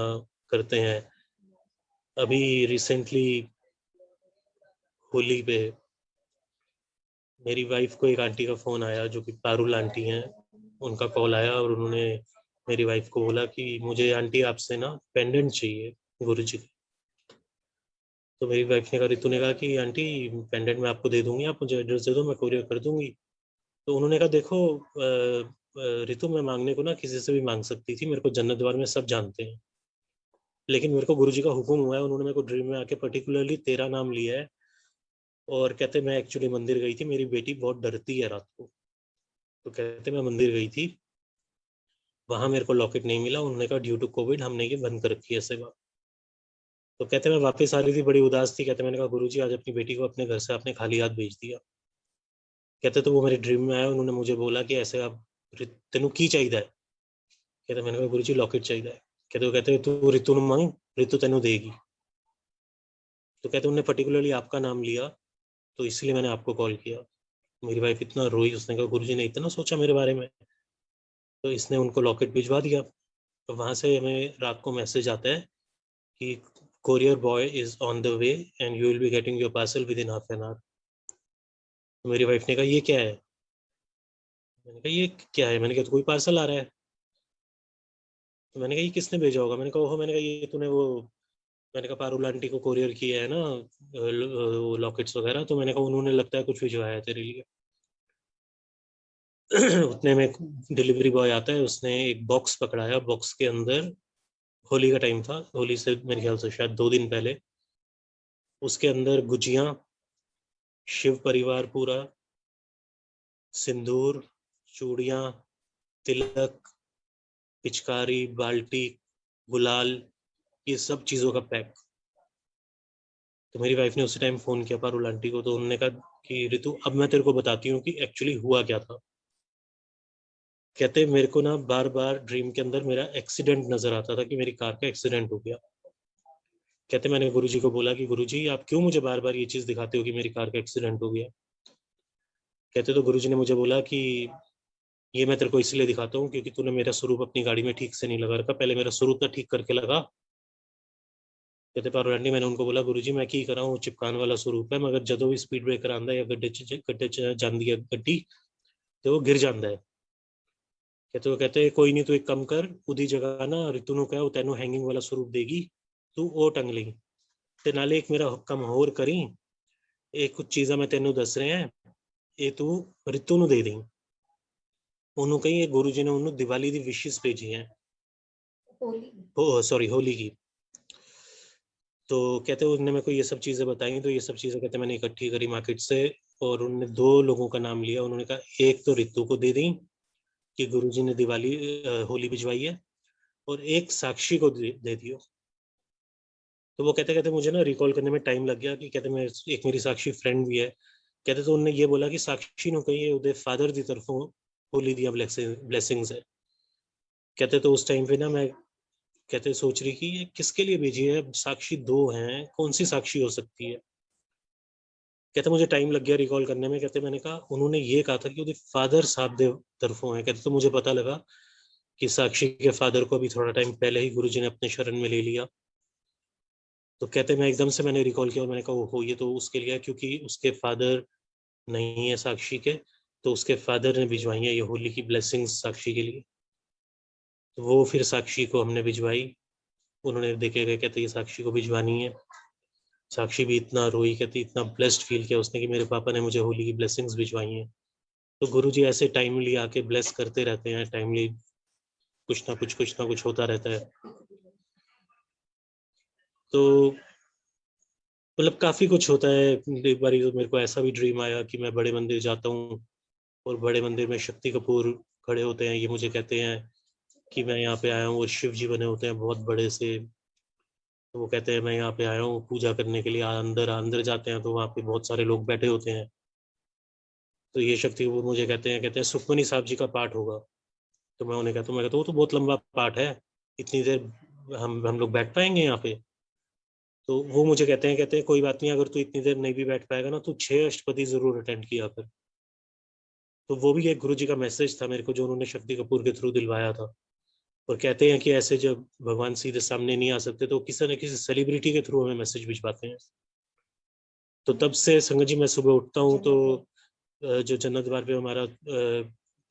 करते हैं। अभी रिसेंटली होली पे मेरी वाइफ को एक आंटी का फ़ोन आया जो कि पारुल आंटी हैं, उनका कॉल आया और उन्होंने मेरी वाइफ को बोला कि मुझे आंटी आपसे ना पेंडेंट चाहिए गुरु जी की। तो मेरी वाइफ ने कहा, रितु ने कहा कि आंटी पेंडेंट मैं आपको दे दूंगी, आप मुझे एड्रेस दे दो, मैं कोरियर कर दूंगी। तो उन्होंने कहा देखो रितु, मैं मांगने को ना किसी से भी मांग सकती थी, मेरे को जन्नत द्वार में सब जानते हैं, लेकिन मेरे को गुरु जी का हुक्म हुआ है, उन्होंने मेरे को ड्रीम में आके पर्टिकुलरली तेरा नाम लिया है। और कहते मैं एक्चुअली मंदिर गई थी, मेरी बेटी बहुत डरती है रात को, तो कहते मैं मंदिर गई थी, वहां मेरे को लॉकेट नहीं मिला, उन्होंने कहा ड्यू टू कोविड हमने ये बंद कर रखी है सेवा। तो कहते मैं वापस आ रही थी, बड़ी उदास थी, कहते मैंने कहा गुरुजी आज अपनी बेटी को अपने घर से आपने खाली हाथ भेज दिया। कहते तो वो मेरे ड्रीम में आया, उन्होंने मुझे बोला कि ऐसे आप तेनू की चाहिए है। कहते मैंने कहा गुरुजी लॉकेट चाहिए है। कहते तू रितु ਨੂੰ ਮੰਗ, रितु तेनू देगी। तो कहते उन्होंने पर्टिकुलरली आपका नाम लिया, तो इसलिए मैंने आपको कॉल किया। मेरी वाइफ इतना रोई, उसने कहा गुरुजी ने इतना सोचा मेरे बारे में, तो इसने उनको लॉकेट भिजवा दिया। तो वहां से हमें रात को मैसेज आता है कि courier boy is on the way and you will be getting your parcel with in half an our. तो मेरी वाइफ ने कहा ये क्या है, मैंने कहा ये क्या है, मैंने कहा तो कोई पार्सल आ रहा है। तो मैंने कहा ये किसने भेजा होगा, मैंने कहा ओहो, मैंने कहा ये तूने वो, मैंने कहा पारुल आंटी को कोरियर किया है ना वो लॉकेट्स वगैरह, तो मैंने कहा उन्होंने लगता है कुछ भिजवाया है तेरे लिए। उतने में डिलीवरी बॉय आता है, उसने एक बॉक्स पकड़ाया, बॉक्स के अंदर होली का टाइम था, होली से मेरे ख्याल से शायद 2 दिन पहले, उसके अंदर गुजियां, शिव परिवार पूरा, सिंदूर, चूड़ियां, तिलक, पिचकारी, बाल्टी, गुलाल, ये सब चीज़ों का पैक। तो मेरी वाइफ ने उसी टाइम फ़ोन किया पारुल आंटी को, तो उन्होंने कहा कि रितु अब मैं तेरे को बताती हूँ कि एक्चुअली हुआ क्या था। कहते मेरे को ना बार बार ड्रीम के अंदर मेरा एक्सीडेंट नजर आता था, कि मेरी कार का एक्सीडेंट हो गया। कहते मैंने गुरुजी को बोला कि गुरुजी आप क्यों मुझे बार बार ये चीज़ दिखाते हो कि मेरी कार का एक्सीडेंट हो गया। कहते तो गुरुजी ने मुझे बोला कि ये मैं तेरे को इसलिए दिखाता हूँ क्योंकि तूने मेरा स्वरूप अपनी गाड़ी में ठीक से नहीं लगा रखा, पहले मेरा स्वरूप तो ठीक करके लगा। कहते पारुल आंटी मैंने उनको बोला गुरुजी मैं की करा हूँ, चिपकान वाला स्वरूप है, मगर जदों भी स्पीड ब्रेकर आंदा या गड्ढे च जांदी है गड्डी, तो वो गिर जाता है। कहते कोई नहीं, तू एक कम कर, उदी जगह ना रितु ਨੂੰ कह, ਉਹ ਤੈਨੂੰ हैंगिंग वाला स्वरूप देगी, तू ਉਹ टंग ਲਈ। ਤੇ ਨਾਲੇ ਇੱਕ ਮੇਰਾ ਹੁਕਮ ਹੋਰ ਕਰੀ, ਇਹ ਕੁਝ ਚੀਜ਼ਾਂ ਮੈਂ ਤੈਨੂੰ ਦੱਸ ਰਿਹਾ, ਇਹ ਤੂੰ ਰਿਤੂ ਨੂੰ ਦੇ ਦੇਈਂ। ਉਹਨੂੰ ਕਹੀਂ ਇਹ ਗੁਰੂ ਜੀ ਨੇ ਉਹਨੂੰ ਦੀਵਾਲੀ ਦੀ ਵਿਸ਼ੇਸ ਭੇਜੀ ਹੈ, सॉरी होली की। तो कहते उन्होंने मेरे को ये सब चीज़ें बताई, तो ये सब चीज़ें कहते मैंने इकट्ठी करी मार्केट से, और उन्होंने 2 लोगों का नाम लिया। उन्होंने कहा एक तो रितु को दे दी कि गुरुजी ने दिवाली होली भिजवाई है, और एक साक्षी को दे दियो। तो वो कहते कहते मुझे ना रिकॉल करने में टाइम लग गया, कि कहते मैं एक मेरी साक्षी फ्रेंड भी है। कहते तो उन्होंने ये बोला कि साक्षी ने कही ਉਹਦੇ फादर की तरफों होली ਦੀਆਂ ब्लेसिंग्स है। कहते तो उस टाइम पे ना मैं कहते सोच रही कि ये किसके लिए भेजी है, साक्षी 2 हैं, कौन सी साक्षी हो सकती है। कहते मुझे टाइम लग गया रिकॉल करने में। कहते मैंने कहा उन्होंने ये कहा था कि ਉਹਦੇ फादर साहब दे तरफों है। कहते तो मुझे पता लगा कि साक्षी के फादर को अभी थोड़ा टाइम पहले ही गुरुजी ने अपने शरण में ले लिया। तो कहते मैं एकदम से मैंने रिकॉल किया और मैंने कहा ओहो, ये तो उसके लिए है, क्योंकि उसके फादर नहीं है साक्षी के, तो उसके फादर ने भिजवाई है ये होली की ब्लेसिंग्स साक्षी के लिए। तो वो फिर साक्षी को हमने भिजवाई, उन्होंने देखे गए, कहते ये साक्षी को भिजवानी है। साक्षी भी इतना रोई, कहती इतना ब्लेस्ड फील किया उसने कि मेरे पापा ने मुझे होली की ब्लेसिंग्स भिजवाई हैं। तो गुरुजी ऐसे टाइमली आके ब्लेस करते रहते हैं, टाइमली कुछ ना कुछ होता रहता है। तो मतलब काफ़ी कुछ होता है। एक बार तो मेरे को ऐसा भी ड्रीम आया कि मैं बड़े मंदिर जाता हूँ, और बड़े मंदिर में शक्ति कपूर खड़े होते हैं, ये मुझे कहते हैं कि मैं यहाँ पे आया हूँ, और शिव जी बने होते हैं बहुत बड़े से। तो वो कहते हैं मैं यहाँ पे आया हूँ पूजा करने के लिए। अंदर अंदर जाते हैं तो वहाँ पे बहुत सारे लोग बैठे होते हैं। तो ये शक्ति कपूर मुझे कहते हैं सुखमनी साहब जी का पाठ होगा। तो मैं उन्हें कहता हूँ, मैं कहता हूँ वो तो बहुत लंबा पाठ है, इतनी देर हम लोग बैठ पाएंगे यहाँ पे। तो वो मुझे कहते हैं कोई बात नहीं, अगर तू इतनी देर नहीं भी बैठ पाएगा ना, तू 6 अष्टपदी जरूर अटेंड किया कर। तो वो भी एक गुरु जी का मैसेज था मेरे को, जो उन्होंने शक्ति कपूर के थ्रू दिलवाया था। और कहते हैं कि ऐसे जब भगवान सीधे सामने नहीं आ सकते तो किसी न किसी सेलिब्रिटी के थ्रू हमें मैसेज भिजवाते हैं। तो तब से संगत जी मैं सुबह उठता हूँ तो जो जन्नत द्वार पे हमारा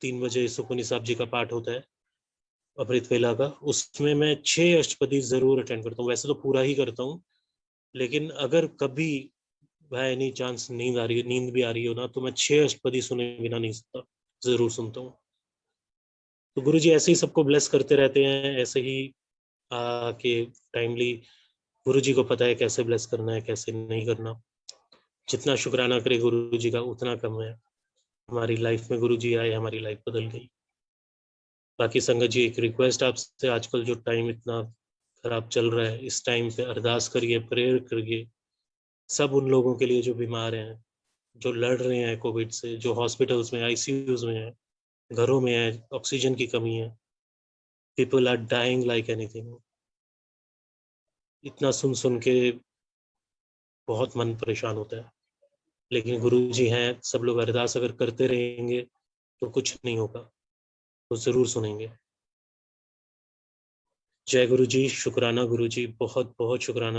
3 बजे सुखमनी साहब जी का पाठ होता है अमृत वेला का, उसमें मैं 6 अष्टपदी जरूर अटेंड करता हूँ। वैसे तो पूरा ही करता हूँ, लेकिन अगर कभी बाय एनी चांस नींद भी आ रही हो ना, तो मैं 6 अष्टपदी सुने बिना नहीं सकता, जरूर सुनता हूँ। तो गुरु जी ऐसे ही सबको ब्लेस करते रहते हैं, ऐसे ही के टाइमली गुरु जी को पता है कैसे ब्लेस करना है कैसे नहीं करना। जितना शुक्राना करे गुरु जी का उतना कम है। हमारी लाइफ में गुरु जी आए, हमारी लाइफ बदल गई। बाकी संगत जी एक रिक्वेस्ट आपसे, आजकल जो टाइम इतना खराब चल रहा है, इस टाइम पे अरदास करिए, प्रेयर करिए सब उन लोगों के लिए जो बीमार हैं, जो लड़ रहे हैं कोविड से, जो हॉस्पिटल्स में आईसीयूज में है, घरों में है, ऑक्सीजन की कमी है, people are dying like anything. इतना सुन सुन के बहुत मन परेशान होता है, लेकिन गुरु जी हैं, सब लोग अरदास अगर करते रहेंगे तो कुछ नहीं होगा, तो जरूर सुनेंगे। जय गुरु जी, शुक्राना गुरु जी, बहुत बहुत शुक्राना।